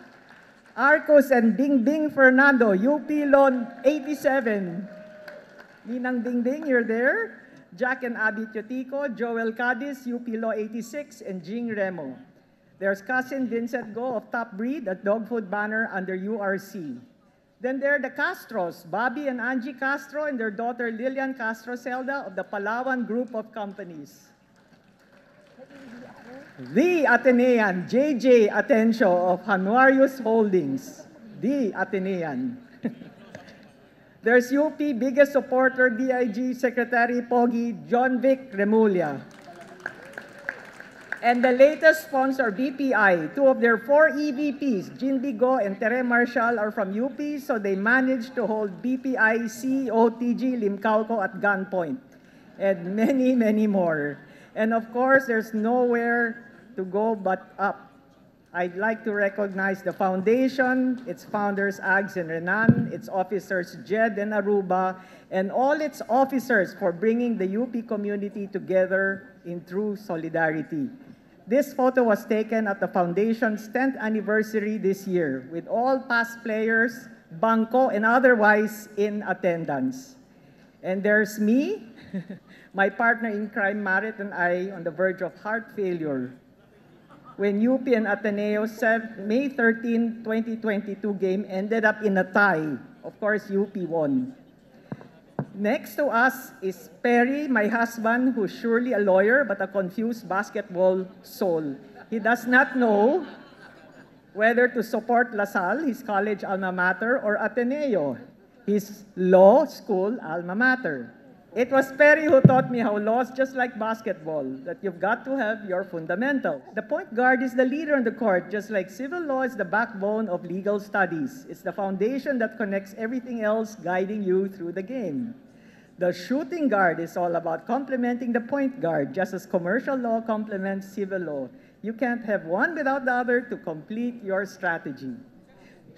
Arcos and Bing Bing Fernando, UP Law 87. Ninang Bing Bing, you're there. Jack and Abby Tiotico, Joel Cadiz, UP Law 86, and Jing Remo. There's cousin Vincent Go of Top Breed at Dog Food banner under URC. Then there are the Castros, Bobby and Angie Castro and their daughter Lilian Castro Celda of the Palawan Group of Companies. The Atenean, JJ Atencio of Januarius Holdings. The Atenean. There's UP biggest supporter, DIG Secretary Pogi, John Vic Remulla. And the latest sponsor, BPI, two of their 4 EVPs, Jean Bigo and Tere Marshall, are from UP, so they managed to hold BPI CEO TG Limcauco at gunpoint. And many, many more. And of course, there's nowhere to go but up. I'd like to recognize the foundation, its founders, Ags and Renan, its officers, Jed and Aruba, and all its officers for bringing the UP community together in true solidarity. This photo was taken at the foundation's 10th anniversary this year, with all past players, bangko, and otherwise in attendance. And there's me, my partner in crime, Marit, and I on the verge of heart failure when UP and Ateneo May 13, 2022 game ended up in a tie. Of course, UP won. Next to us is Perry, my husband, who's surely a lawyer but a confused basketball soul. He does not know whether to support LaSalle, his college alma mater, or Ateneo, his law school alma mater. It was Perry who taught me how law is just like basketball, that you've got to have your fundamentals. The point guard is the leader on the court, just like civil law is the backbone of legal studies. It's the foundation that connects everything else, guiding you through the game. The shooting guard is all about complementing the point guard, just as commercial law complements civil law. You can't have one without the other to complete your strategy.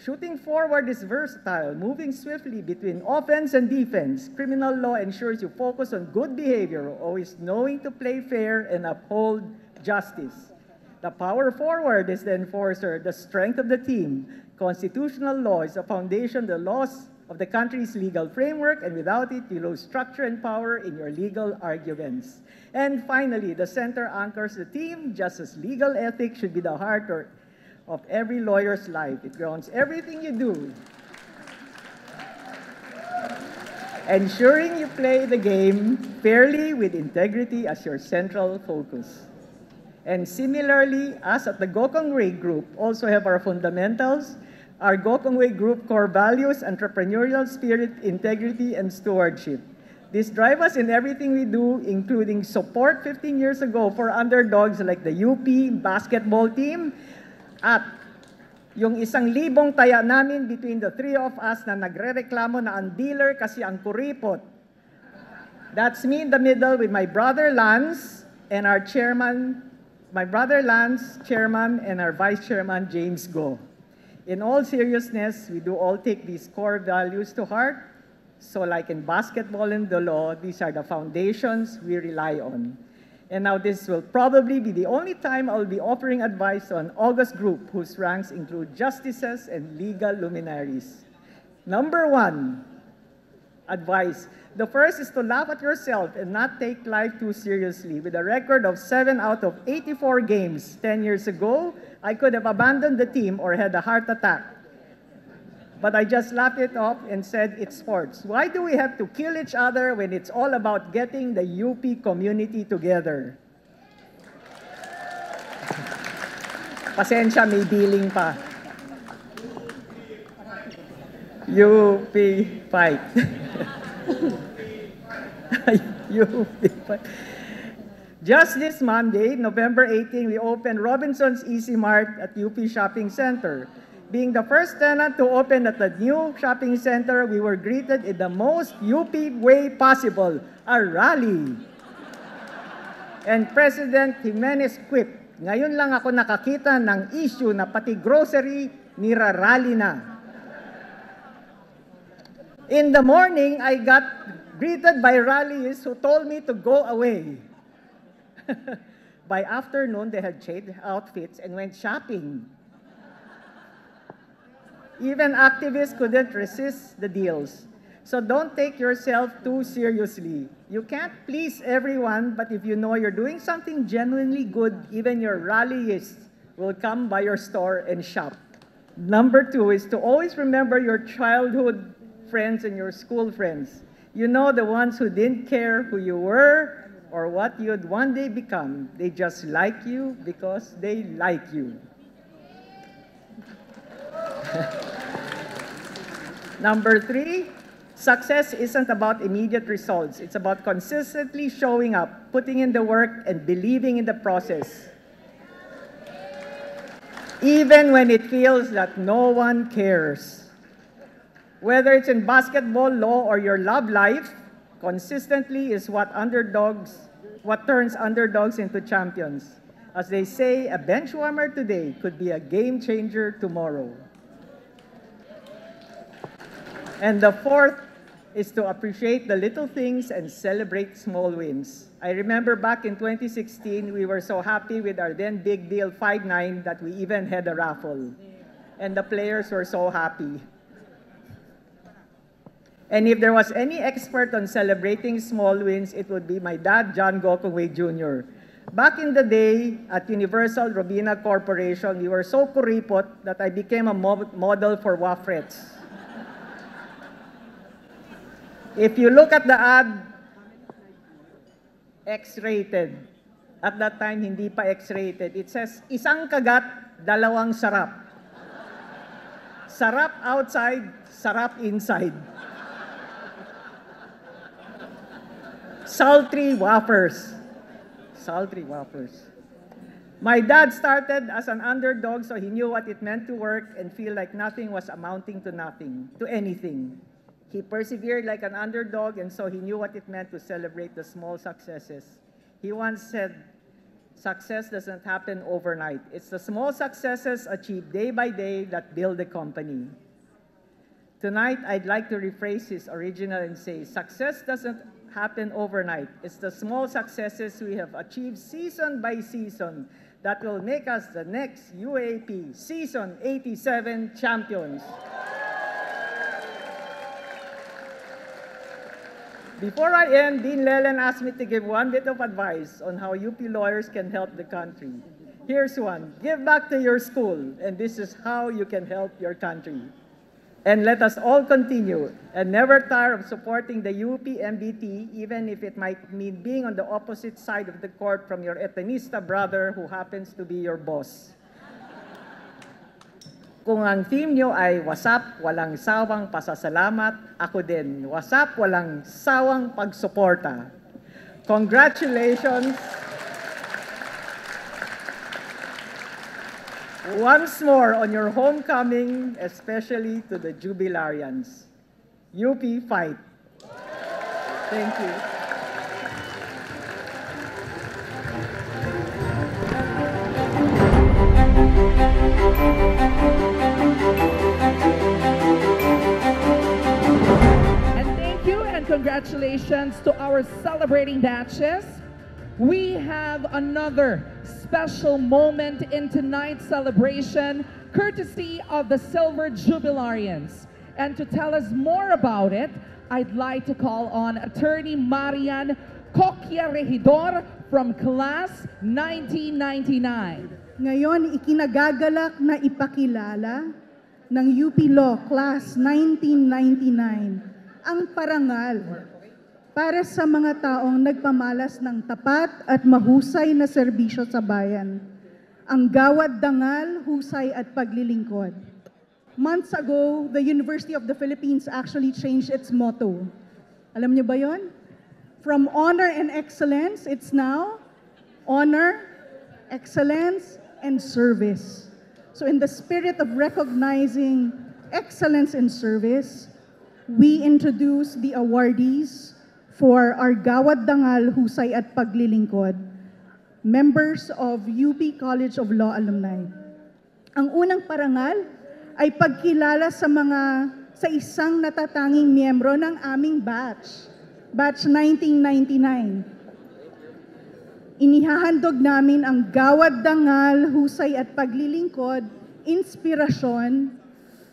Shooting forward is versatile, moving swiftly between offense and defense. Criminal law ensures you focus on good behavior, always knowing to play fair and uphold justice. The power forward is the enforcer, the strength of the team. Constitutional law is the foundation, the laws of the country's legal framework, and without it, you lose structure and power in your legal arguments. And finally, the center anchors the team, just as legal ethics should be the heart of every lawyer's life. It grounds everything you do, ensuring you play the game fairly with integrity as your central focus. And similarly, us at the Gokongwei Group also have our fundamentals, our Gokongwei Group core values, entrepreneurial spirit, integrity, and stewardship. These drive us in everything we do, including support 15 years ago for underdogs like the UP basketball team, at Yung 1,000 taya namin between the three of us na nagre-reklamo na ang dealer kasi ang kuripot. That's me in the middle with my brother Lance and our chairman, my brother Lance, chairman, and our vice chairman, James Go. In all seriousness, we do all take these core values to heart. So like in basketball and the law, these are the foundations we rely on. And now this will probably be the only time I'll be offering advice on August group, whose ranks include justices and legal luminaries. Number 1, advice. The first is to laugh at yourself and not take life too seriously. With a record of 7 out of 84 games 10 years ago, I could have abandoned the team or had a heart attack. But I just laughed it off and said it's sports. Why do we have to kill each other when it's all about getting the UP community together? Pasensya, may billing pa. UP fight. UP fight. Just this Monday, November 18, we opened Robinson's Easy Mart at UP Shopping Center. Being the first tenant to open at the new shopping center, we were greeted in the most UP way possible, a rally. And President Jimenez quipped, ngayon lang ako nakakita ng issue na pati grocery nira-rally na. In the morning, I got greeted by rallies who told me to go away. By afternoon, they had changed outfits and went shopping. Even activists couldn't resist the deals. So don't take yourself too seriously. You can't please everyone, but if you know you're doing something genuinely good, even your rallyists will come by your store and shop. Number 2 is to always remember your childhood friends and your school friends. You know the ones who didn't care who you were or what you'd one day become. They just like you because they like you. Number 3, success isn't about immediate results. It's about consistently showing up, putting in the work, and believing in the process. Even when it feels that no one cares. Whether it's in basketball, law, or your love life, consistently is what turns underdogs into champions. As they say, a bench warmer today could be a game changer tomorrow. And the 4th is to appreciate the little things and celebrate small wins. I remember back in 2016, we were so happy with our then big deal 5-9 that we even had a raffle. And the players were so happy. And if there was any expert on celebrating small wins, it would be my dad, John Gokongwei Jr. Back in the day at Universal Robina Corporation, we were so kuripot that I became a model for Wafrets. If you look at the ad, X-rated. At that time, hindi pa X-rated. It says, isang kagat, dalawang sarap. Sarap outside, sarap inside. Sultry wafers. Sultry wafers. My dad started as an underdog, so he knew what it meant to work and feel like nothing was amounting to nothing, to anything. He persevered like an underdog, and so he knew what it meant to celebrate the small successes. He once said, success doesn't happen overnight. It's the small successes achieved day by day that build the company. Tonight, I'd like to rephrase his original and say, success doesn't happen overnight. It's the small successes we have achieved season by season that will make us the next UAP Season 87 champions. Before I end, Dean Lelen asked me to give one bit of advice on how UP lawyers can help the country. Here's one. Give back to your school, and this is how you can help your country. And let us all continue and never tire of supporting the UP MBT, even if it might mean being on the opposite side of the court from your Etanista brother who happens to be your boss. Kung ang theme nyo ay wasap, walang sawang pasasalamat, ako din, wasap, walang sawang pagsuporta. Congratulations. once more on your homecoming, especially to the Jubilarians. UP fight. Thank you. And thank you and congratulations to our celebrating batches. We have another special moment in tonight's celebration, courtesy of the Silver Jubilarians. And to tell us more about it, I'd like to call on Attorney Marian Coquia Regidor from Class 1999. Ngayon, ikinagagalak na ipakilala ng UP Law Class 1999 ang parangal para sa mga taong nagpamalas ng tapat at mahusay na serbisyo sa bayan. Ang gawad dangal, husay at paglilingkod. Months ago, the University of the Philippines actually changed its motto. Alam niyo ba yon? From honor and excellence, it's now honor, excellence, and service. So in the spirit of recognizing excellence in service, we introduce the awardees for our Gawad Dangal, Husay at Paglilingkod, members of UP College of Law alumni. Ang unang parangal ay pagkilala sa isang natatanging miyembro ng aming batch 1999. Inihahandog namin ang Gawad Dangal, Husay at Paglilingkod, inspirasyon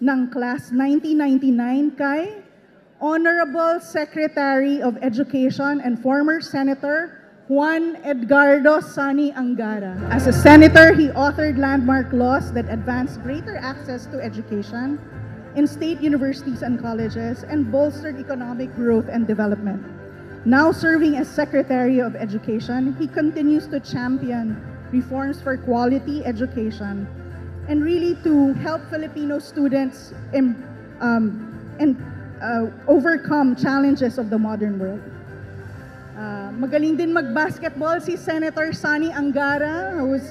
ng Class 1999 kay Honorable Secretary of Education and former Senator Juan Edgardo Sani Angara. As a senator, he authored landmark laws that advanced greater access to education in state universities and colleges and bolstered economic growth and development. Now serving as Secretary of Education, he continues to champion reforms for quality education and really to help Filipino students overcome challenges of the modern world. Magaling din mag-basketball si Senator Sani Angara, who's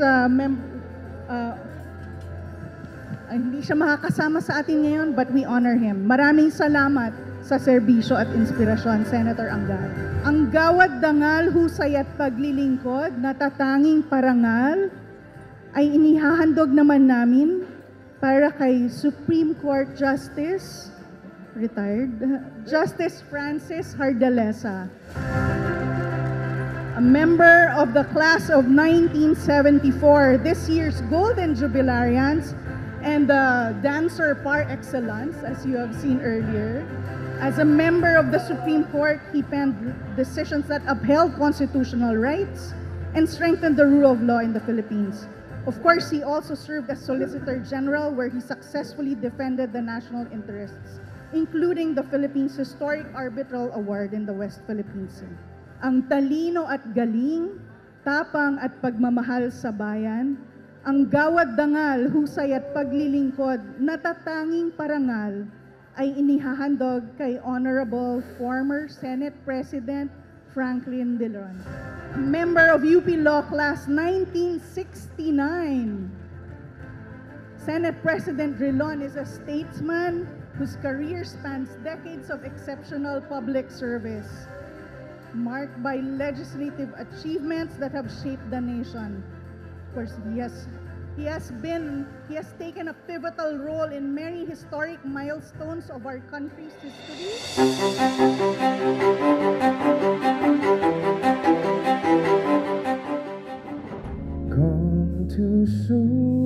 hindi siya makakasama sa atin ngayon, but we honor him. Maraming salamat sa serbisyo at inspirasyon, Senator Angara. Ang Gawad Dangal, Husay at Paglilingkod, natatanging parangal, ay inihahandog naman namin para kay Supreme Court Justice, retired, Justice Francis Hardalesa, a member of the class of 1974, this year's Golden Jubilarians, and the dancer par excellence, as you have seen earlier. As a member of the Supreme Court, he penned decisions that upheld constitutional rights and strengthened the rule of law in the Philippines. Of course, he also served as Solicitor General, where he successfully defended the national interests, including the Philippines Historic Arbitral Award in the West Philippine Sea. Ang talino at galing, tapang at pagmamahal sa bayan, ang Gawad Dangal, Husay at Paglilingkod, natatanging parangal, ay inihahandog kay Honorable former Senate President Franklin Dillon. Member of UP Law Class 1969. Senate President Drilon is a statesman whose career spans decades of exceptional public service, marked by legislative achievements that have shaped the nation. Of course, he has taken a pivotal role in many historic milestones of our country's history. Come too soon,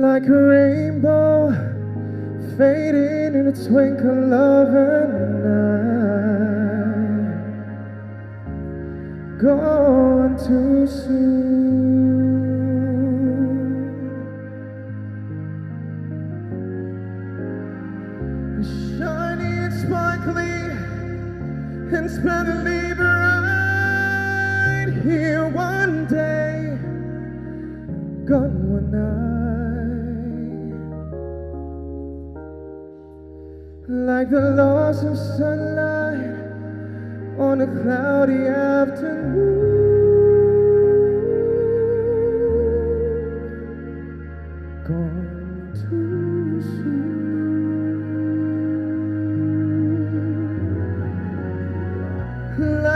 like a rainbow fading in a twinkle of an eye. Gone too soon. Shiny and sparkly and splendidly bright. Here one day, gone one night. Like the loss of sunlight on a cloudy afternoon.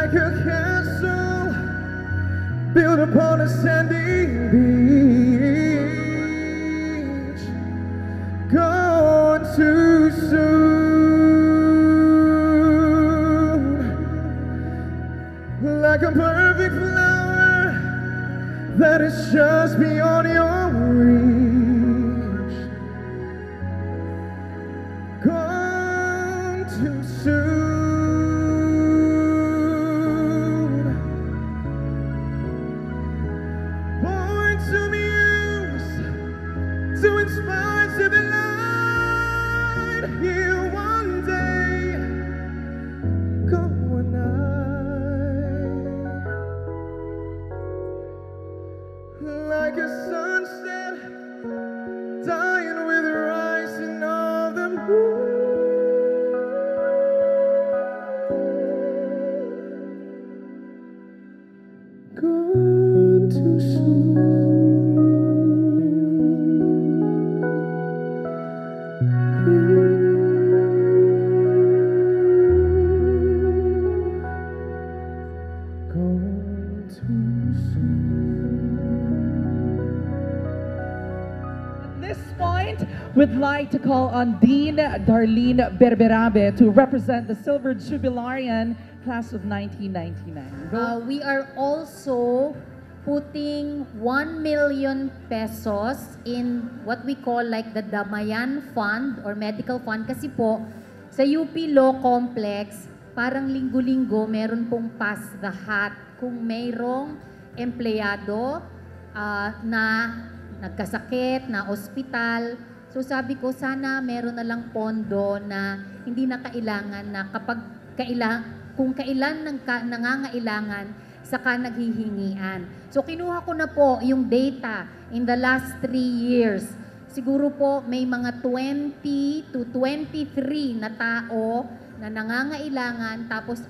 like a castle built upon a sandy beach. Gone too soon, like a perfect flower that is just beyond your reach. Gone too soon. Born to muse, to inspire, to the light. Here one day, gone one night. Like a sunset, dying with the rising of the moon. Gone too soon. Gone too At this point, we'd like to call on Dean Darlene Berberabe to represent the Silver Jubilarian class of 1999. We are also putting 1 million pesos in what we call like the Damayan Fund or Medical Fund kasi po sa UP Law Complex parang linggo-linggo meron pong pass the hat kung mayroong empleyado na nagkasakit, na ospital. So sabi ko sana meron na lang pondo na hindi na kailangan na kapag kung kailan nangangailangan, saka naghihingian. So kinuha ko na po yung data in the last 3 years. Siguro po may mga 20 to 23 na tao na nangangailangan. Tapos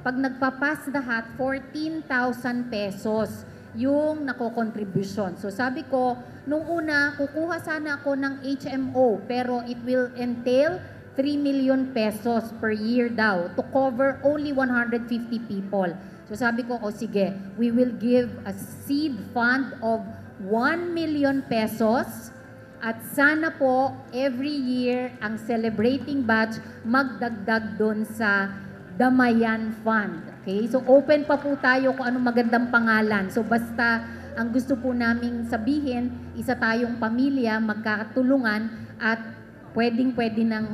pag nagpapass the hat, 14,000 pesos yung nako-contribution. So sabi ko, nung una, kukuha sana ako ng HMO, pero it will entail 3 million pesos per year daw to cover only 150 people. So sabi ko, sige, we will give a seed fund of 1 million pesos at sana po every year ang celebrating batch magdagdag doon sa Damayan Fund. Okay? So open pa po tayo kung anong magandang pangalan. So basta ang gusto po naming sabihin, isa tayong pamilya, magkatulungan at pwedeng-pwede ng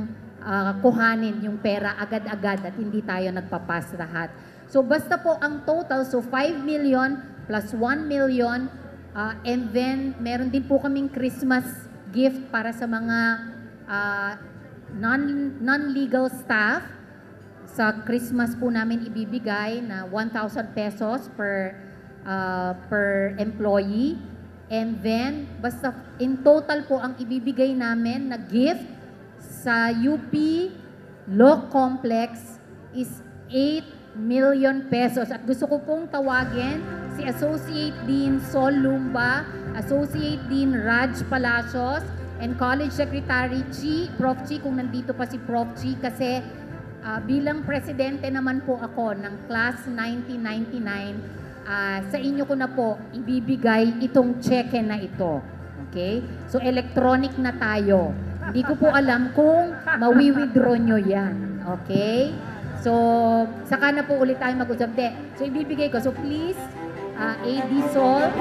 kuhanin yung pera agad-agad at hindi tayo nagpapass lahat. So basta po ang total, so 5 million plus 1 million and then meron din po kaming Christmas gift para sa mga non-legal staff. Sa Christmas po namin ibibigay na 1,000 pesos per employee. And then, basta in total po ang ibibigay namin na gift sa UP Law Complex is 8 million pesos. At gusto ko pong tawagin si Associate Dean Sol Lumba, Associate Dean Raj Palacios, and College Secretary Chi, Prof. Chi, kung nandito pa si Prof. Chi, kasi bilang presidente naman po ako ng class 1999, sa inyo ko na po ibibigay itong cheque na ito. Okay? So electronic na tayo. Hindi ko po alam kung mawi-withdraw nyo yan. Okay? So, saka na po ulit tayo mag-usap. So, ibibigay ko. So, please, AD Sol.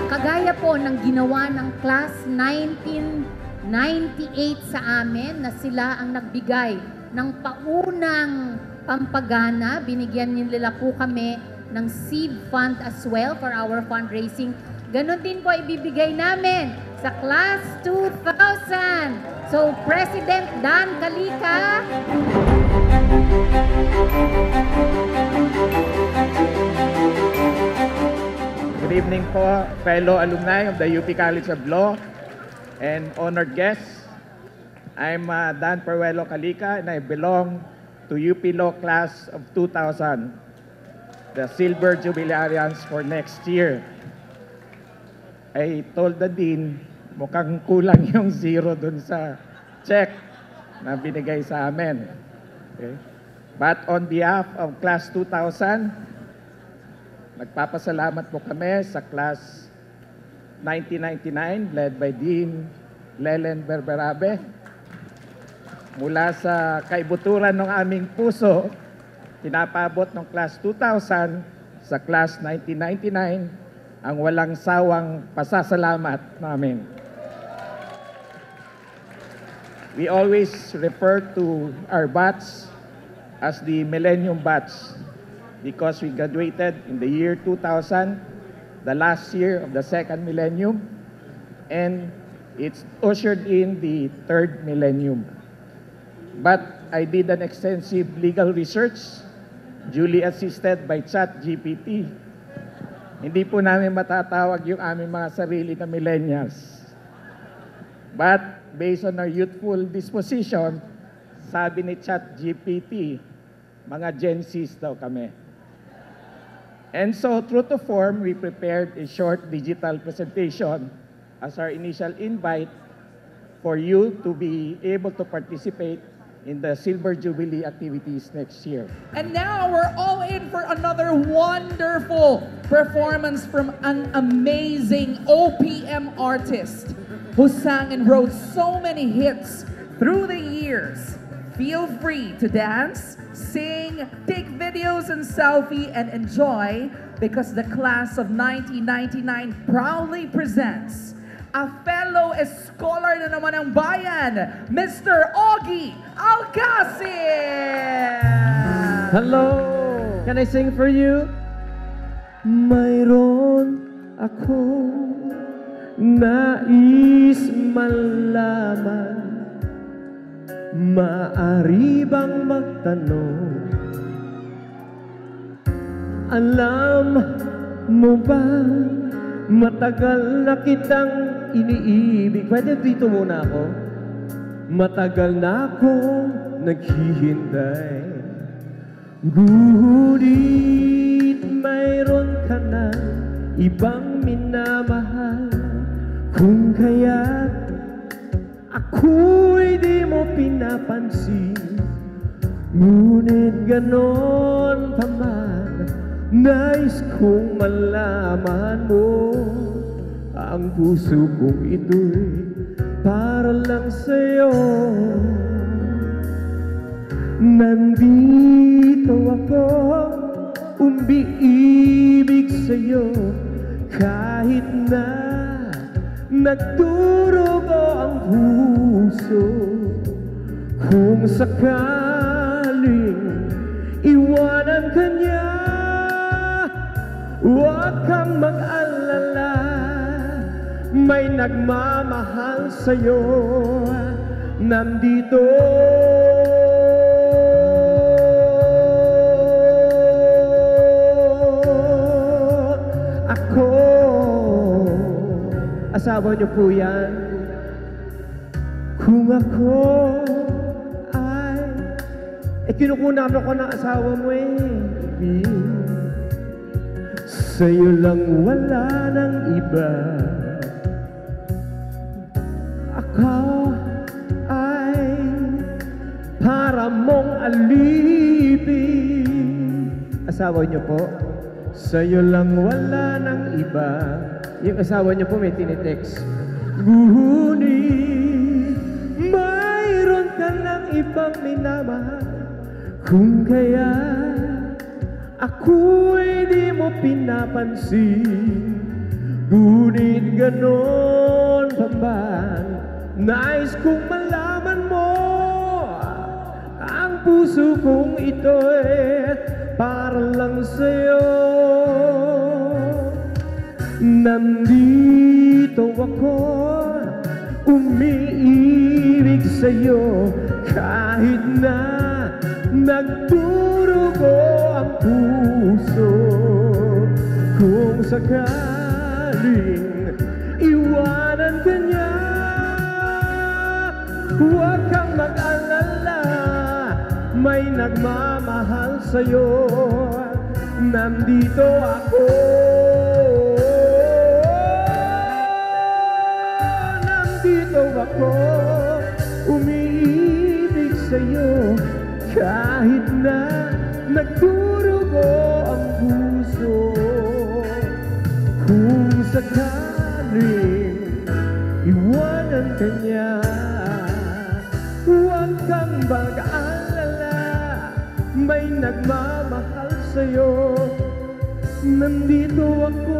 Kagaya po ng ginawa ng class 1998 sa amin na sila ang nagbigay ng paunang pampagana. Binigyan nila po kami ng seed fund as well for our fundraising. Ganon din po ibibigay namin sa Class 2000. So, President Dan Calica. Good evening po, fellow alumni of the UP College of Law and honored guests. I'm Dan Peruelo Calica and I belong to UP Law Class of 2000, the Silver Jubilarians for next year. I told the Dean, mukhang kulang yung zero dun sa check na binigay sa amin. Okay? But on behalf of Class 2000, nagpapasalamat po kami sa Class 1999 led by Dean Lelen Berberabe. Mula sa kaibuturan ng aming puso, pinapabot ng Class 2000 sa Class 1999 ang walang sawang pasasalamat namin. We always refer to our batch as the Millennium Batch because we graduated in the year 2000, the last year of the second millennium, and it's ushered in the third millennium. But I did an extensive legal research, duly assisted by ChatGPT. Hindi po namin matatawag yung aming mga sarili na millennials. But based on our youthful disposition, sabi ni ChatGPT, mga Gen Zs daw kami. And so, true to form, we prepared a short digital presentation as our initial invite for you to be able to participate in the Silver Jubilee activities next year. And now we're all in for another wonderful performance from an amazing OPM artist who sang and wrote so many hits through the years. Feel free to dance, sing, take videos and selfie, and enjoy because the class of 1999 proudly presents a fellow scholar na naman ng bayan, Mr. Augie Alcacid! Hello! Can I sing for you? Mayroon akong nais malaman. Maari bang magtanong? Alam mo ba, matagal na kitang iniibig. Pwede dito muna ako. Matagal na akong naghihintay. Ngunit mayroon ka na ibang minamahal. Kung kaya't ako'y di mo pinapansin. Ngunit ganon pa man, nais kong malaman mo. Ang puso kong ito'y para lang sa'yo. Nandito ako, umiibig sa'yo. Kahit na nagdurugo ang puso. Kung sakaling iwanan ka niya, huwag kang mag-alala. May nagmamahal sa'yo. Nandito ako. Asawa niyo po yan. Kung ako ay kinukunan ako ng asawa mo sa'yo lang wala ng iba. Ako ay para mong alipin. Asawa niyo po, sa'yo lang wala ng iba. Yung asawa niyo po may tinitext. Ngunit mayroon ka ng ibang minamahal. Kung kaya ako'y di mo pinapansin. Ngunit ganon pa man, nais kong malaman mo. Ang puso kong ito'y para lang sa'yo. Nandito ako, umiibig sa'yo. Kahit na nagdurugo ang puso. Kung sakaling iwanan ka niya, huwag kang mag-alala. May nagmamahal sa'yo. Nandito ako. Nandito ako, umiibig sa'yo. Kahit na nagdurugo ang puso, kung sakaling iwanan ka niya, huwag kang mag-alala, may nagmamahal sa'yo. Nandito ako.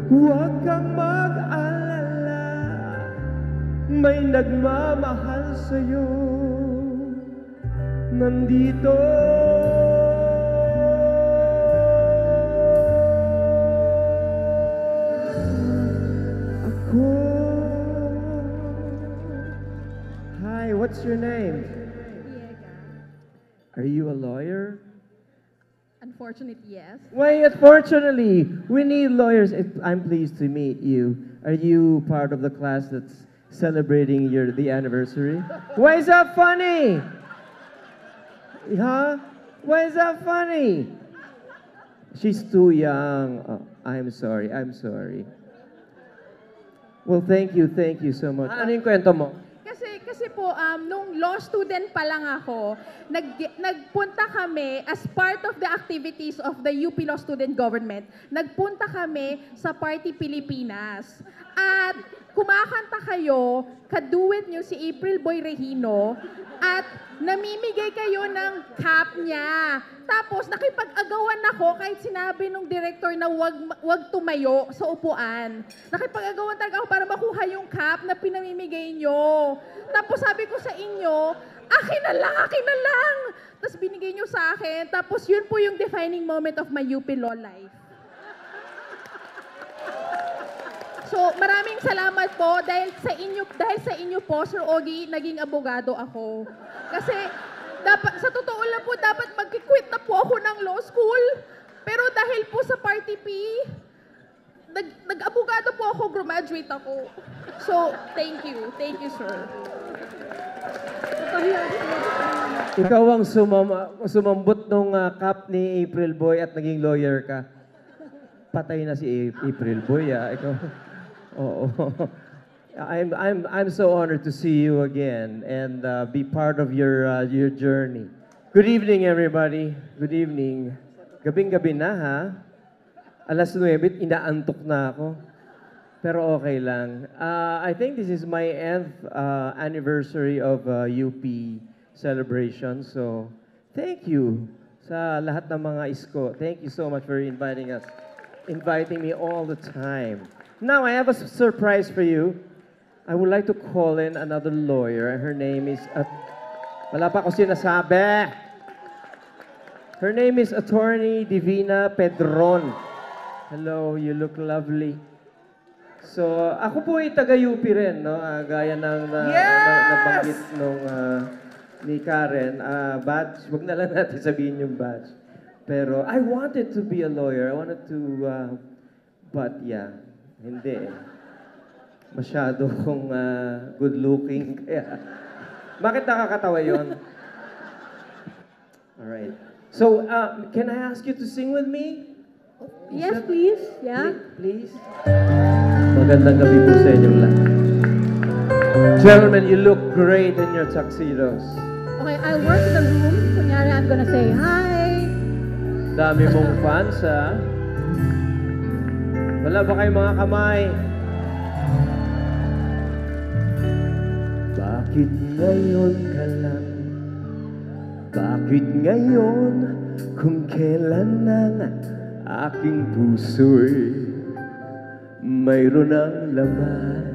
Huwag kang mag-alala, may nagmamahal sa'yo. Nandito ako. Hi, what's your name? Are you a lawyer? Unfortunately, yes. Why, unfortunately, we need lawyers. I'm pleased to meet you. Are you part of the class that's celebrating the anniversary? Why is that funny? Huh? Why is that funny? She's too young. Oh, I'm sorry. Well, thank you so much. Ano yung kwento mo? Kasi po, nung law student pa lang ako, nagpunta kami as part of the activities of the UP Law Student Government. Nagpunta kami sa Party Pilipinas. At kumakanta kayo, kaduet nyo si April Boy Regino, at namimigay kayo ng cap niya. Tapos nakipag-agawan ako kahit sinabi nung director na wag tumayo sa upuan. Nakipag-agawan talaga ako para makuha yung cap na pinamimigay nyo. Tapos sabi ko sa inyo, akin na lang. Tapos binigay nyo sa akin. Tapos yun po yung defining moment of my UP Law life. So, maraming salamat po dahil sa inyo po, Sir Ogie, naging abogado ako. Kasi sa totoo lang po, dapat mag-quit na po ako ng law school. Pero dahil po sa Party P, nag-abogado po ako, graduate ako. So, thank you. Thank you, sir. Ikaw ang sumambot nung cap ni April Boy at naging lawyer ka. Patay na si April Boy, Ikaw. Oo. I'm so honored to see you again and be part of your journey. Good evening, everybody. Good evening. Gabing-gabi na, ha? Alas 9, inaantok na ako. Pero okay lang. I think this is my 10th anniversary of UP celebration. So, thank you sa lahat ng mga isko. Thank you so much for inviting me all the time. Now, I have a surprise for you. I would like to call in another lawyer. Her name is... wala pa ako sinasabi. Her name is Attorney Divina Pedron. Hello, you look lovely. So, ako po ay taga-UP rin, no? Gaya ng nabanggit nung ni Karen. Badge, wag na lang natin sabihin yung badge. Pero, I wanted to be a lawyer. I wanted to... but yeah, hindi. Masyado kong good-looking. Kaya, bakit nakakatawa yun? Alright. So, can I ask you to sing with me? Yes, please. Yeah. Please. Magandang gabi po sa inyong lahat. Gentlemen, you look great in your tuxedos. Okay, I'll work in the room. Kunyari, I'm gonna say hi. Dami mong fans, ha? Wala ba kayong mga kamay? Bakit ngayon ka lang? Bakit ngayon kung kailan ang aking puso'y mayroon ang laman?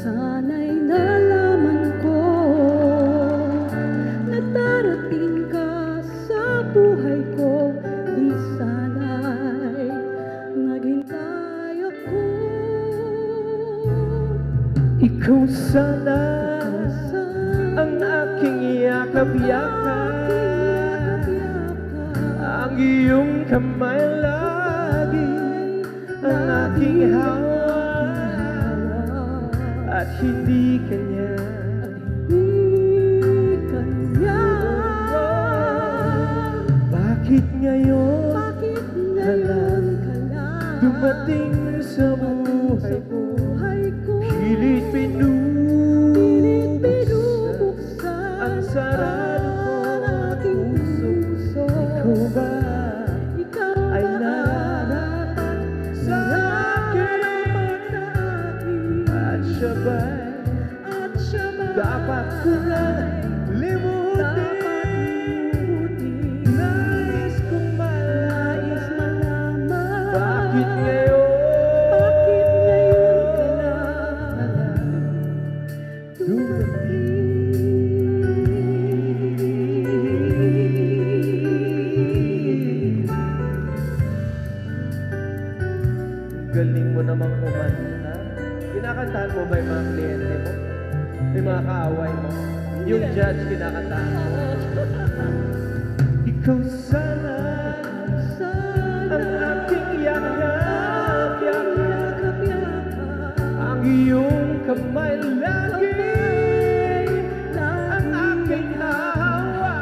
Sana'y nalaman ko na darating ka sa buhay ko. Di sana'y naghintay ako. Ikaw sana ang aking yakap-yakap, ang iyong kamay lagi ang aking hawak, at hindi kanya. Bakit ngayon ka lang dumating sa buhay ko, pilit pinubuksan ang sarado ko puso. Ikaw ba ay nararapat sa akin? At siya ba'y dapat ko lang limutin? Nais kong malaman bakit ngayon ka lang dumating. Galing mo namang kumanta. Kinakantahan mo ba yung mga kliyente mo? Yung mga kaaway mo? Yung judge, kinakantahan mo? Ikaw sana ang aking yakap, ang iyong kamay lagi ang aking hawa,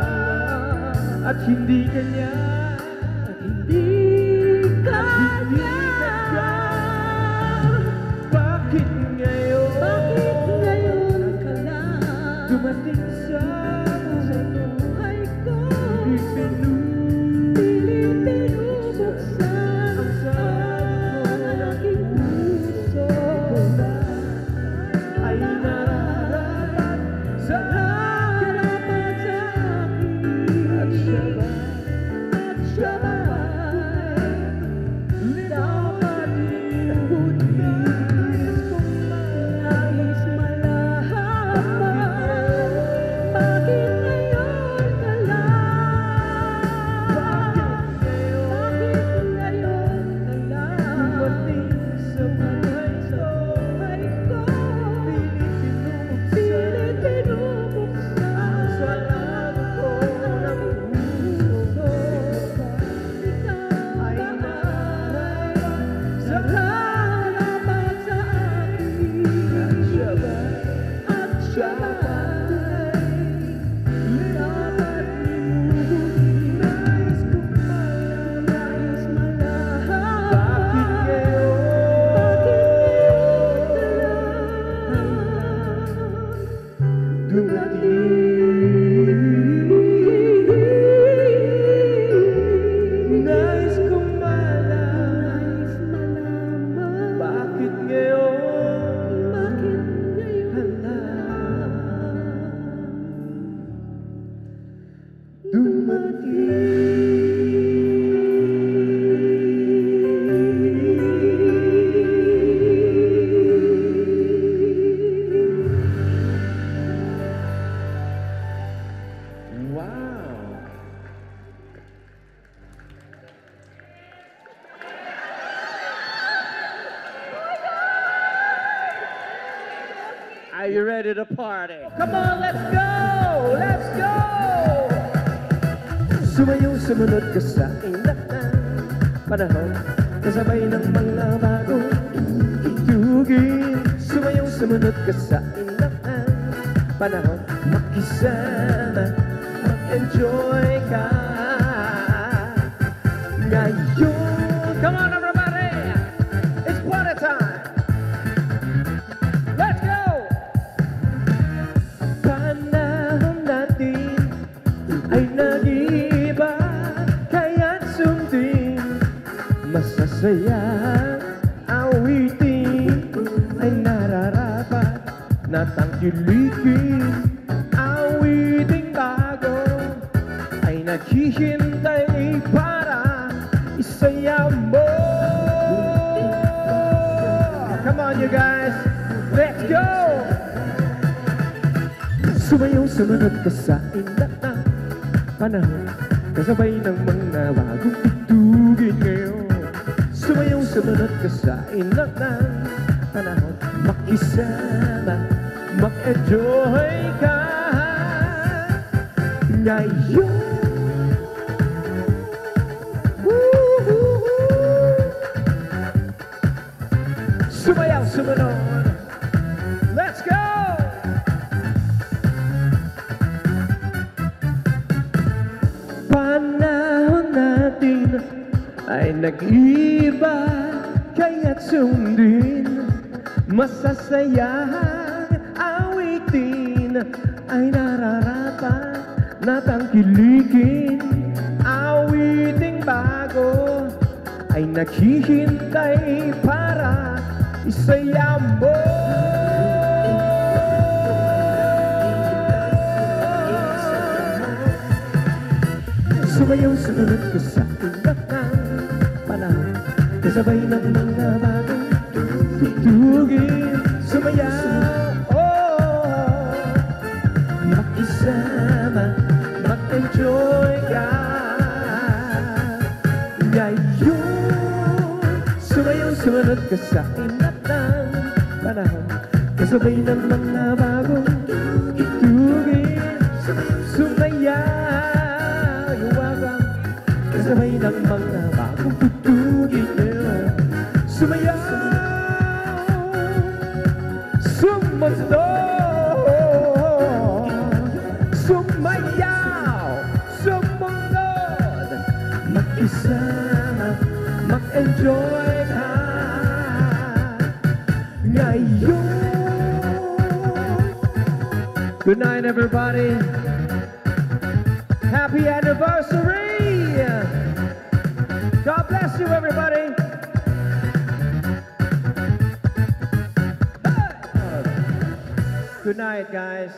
at hindi kanya bakit ngayon ka lang dumating sa buhay ko, pilit pinubuksan ang aking puso. Ikaw ba ay nararapat sa akin? At siya ba dapat limutin? Nais malaman bakit ngayon ka lang? Bakit ngayon ka lang dumating sa buhay ko? Pilit pinubuksan ang sarado ko ng puso. Ikaw ay nararapat sa harapan sa akin. At siya ba'y dapat limutin? Nais kong malaman bakit ngayon ka lang dumating. Nais kong malaman bakit ngayon ka lang dumating. Wow! Are you ready to party? Come on, let's go! Let's go! Sumayaw, sumunod ka sa inaan panahon, kasabay ng mga bagong itugin. Sumayaw, sumunod ka sa inaan panahon, makisama, mag-enjoy ka ngayon. Come on, everybody! It's party time! Let's go! Panahon natin ay nag-iiba, kaya't sundin masasayang awitin ay nararapat na tangkilikin. Awiting bago ay naghihintay para isaya mo. Come on, you guys, let's go! Sumayaw, sumunod ka sa inaan panahon, kasabay ng mga bagong itugin ngayon. Sumayaw, sumunod ka sa inaan panahon, makisama, mag-enjoy ka ngayon. Sumayaw, sumunod. Let's go! Panahon natin ay nag-iba, kaya't sundin, masasayang awitin ay nararapat na tangkilikin. Awiting bago ay naghihintay para isayaw mo. Sumayaw sunod ko sa inak ng panahon, kasabay ng mga bagong tutugin. Sumayaw, makisama, mag-enjoy ka. Ngayon, sumayaw sunod ka sa inak ng panahon, kasabay ng mga bagong tutugin. Sumayaw, kasabay ng mga bagong tutugin. Sumayaw, sumundo, sumayaw, sumunod, mag-isama, mag-enjoy ka. Ngayon. Good night, everybody. Happy anniversary. God bless you, everybody. Good night, guys.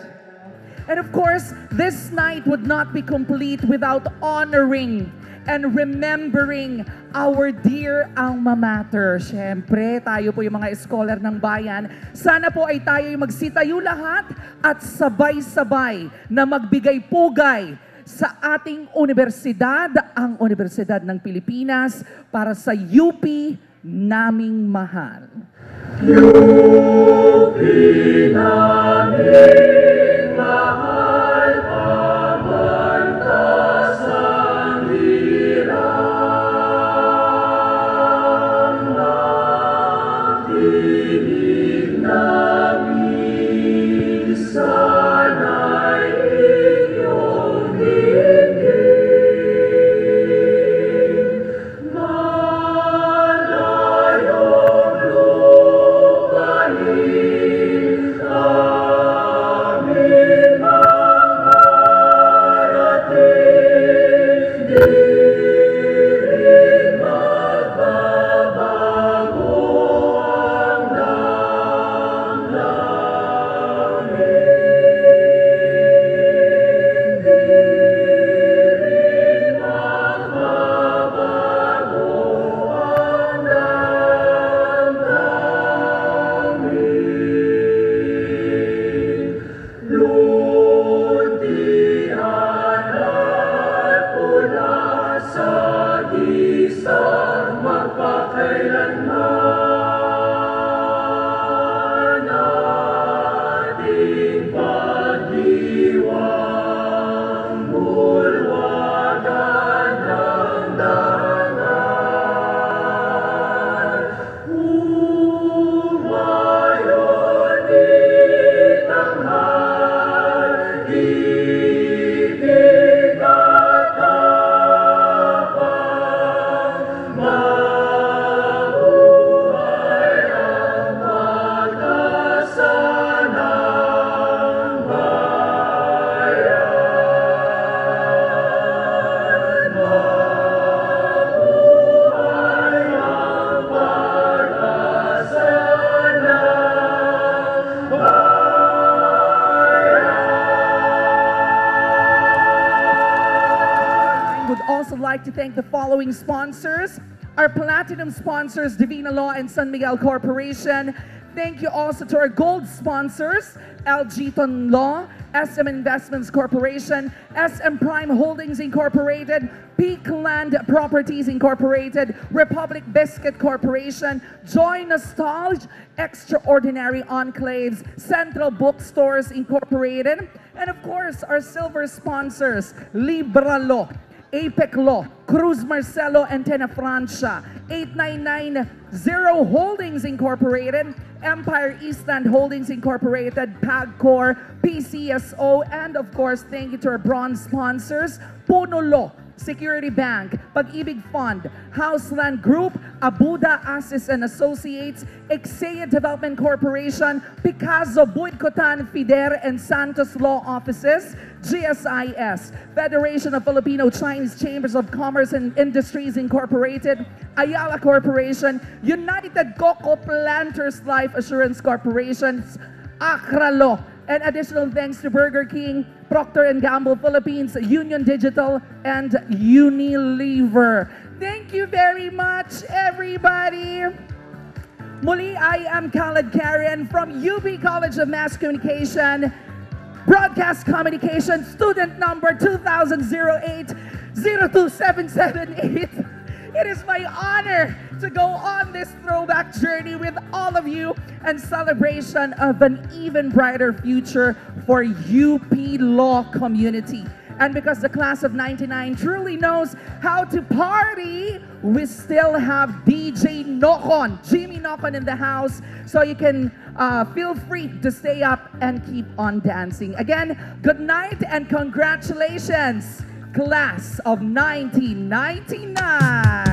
And of course, this night would not be complete without honoring and remembering our dear alma mater. Siyempre, tayo po yung mga scholar ng bayan. Sana po ay tayo yung magsitayo lahat at sabay-sabay na magbigay pugay sa ating universidad, ang Universidad ng Pilipinas, para sa UP naming mahal. UP naming mahal, pamantas ang hirap ng tinig namin, sana'y inyong dinggin. Malayong lupain aming mangarating, di rin magbabago ang damdamin. Di rin magbabago ang damdamin. Luntian at pula sa gisang magpakailanman, ating pagdiwang bulwagan ng dangan. Umayon itanghal, ibig at tapang, mabuhay ang pag-asa ng bayan. Mabuhay ang pag-asa ng I would also like to thank the following sponsors. Our platinum sponsors, Divina Law and San Miguel Corporation. Thank you also to our gold sponsors, Algiton Law, SM Investments Corporation, SM Prime Holdings Incorporated, Peak Land Properties Incorporated, Republic Biscuit Corporation, Joy Nostalgia, Extraordinary Enclaves, Central Bookstores Incorporated, and of course, our silver sponsors, Libra Law, APEC Law, Cruz Marcelo Antena Francia, 8990 Holdings Incorporated, Empire Eastland Holdings Incorporated, PAGCOR, PCSO, and of course, thank you to our bronze sponsors, Puno Law, Security Bank, Pag-ibig Fund, Houseland Group, Abuda Assis and Associates, Exeya Development Corporation, Picasso, Buidcotan, Fider, and Santos Law Offices, GSIS, Federation of Filipino-Chinese Chambers of Commerce and Industries Incorporated, Ayala Corporation, United Coco Planters Life Assurance Corporation, Accra Law, and additional thanks to Burger King, Procter & Gamble Philippines, Union Digital, and Unilever. Thank you very much, everybody. Muli, I am Khaled Karen from UP College of Mass Communication, Broadcast Communication, student number 2008-02778. It is my honor to go on this throwback journey with all of you and celebration of an even brighter future for UP Law community. And because the class of 99 truly knows how to party, we still have DJ Nokon, Jimmy Nokon in the house, so you can feel free to stay up and keep on dancing. Again, good night and congratulations, class of 1999.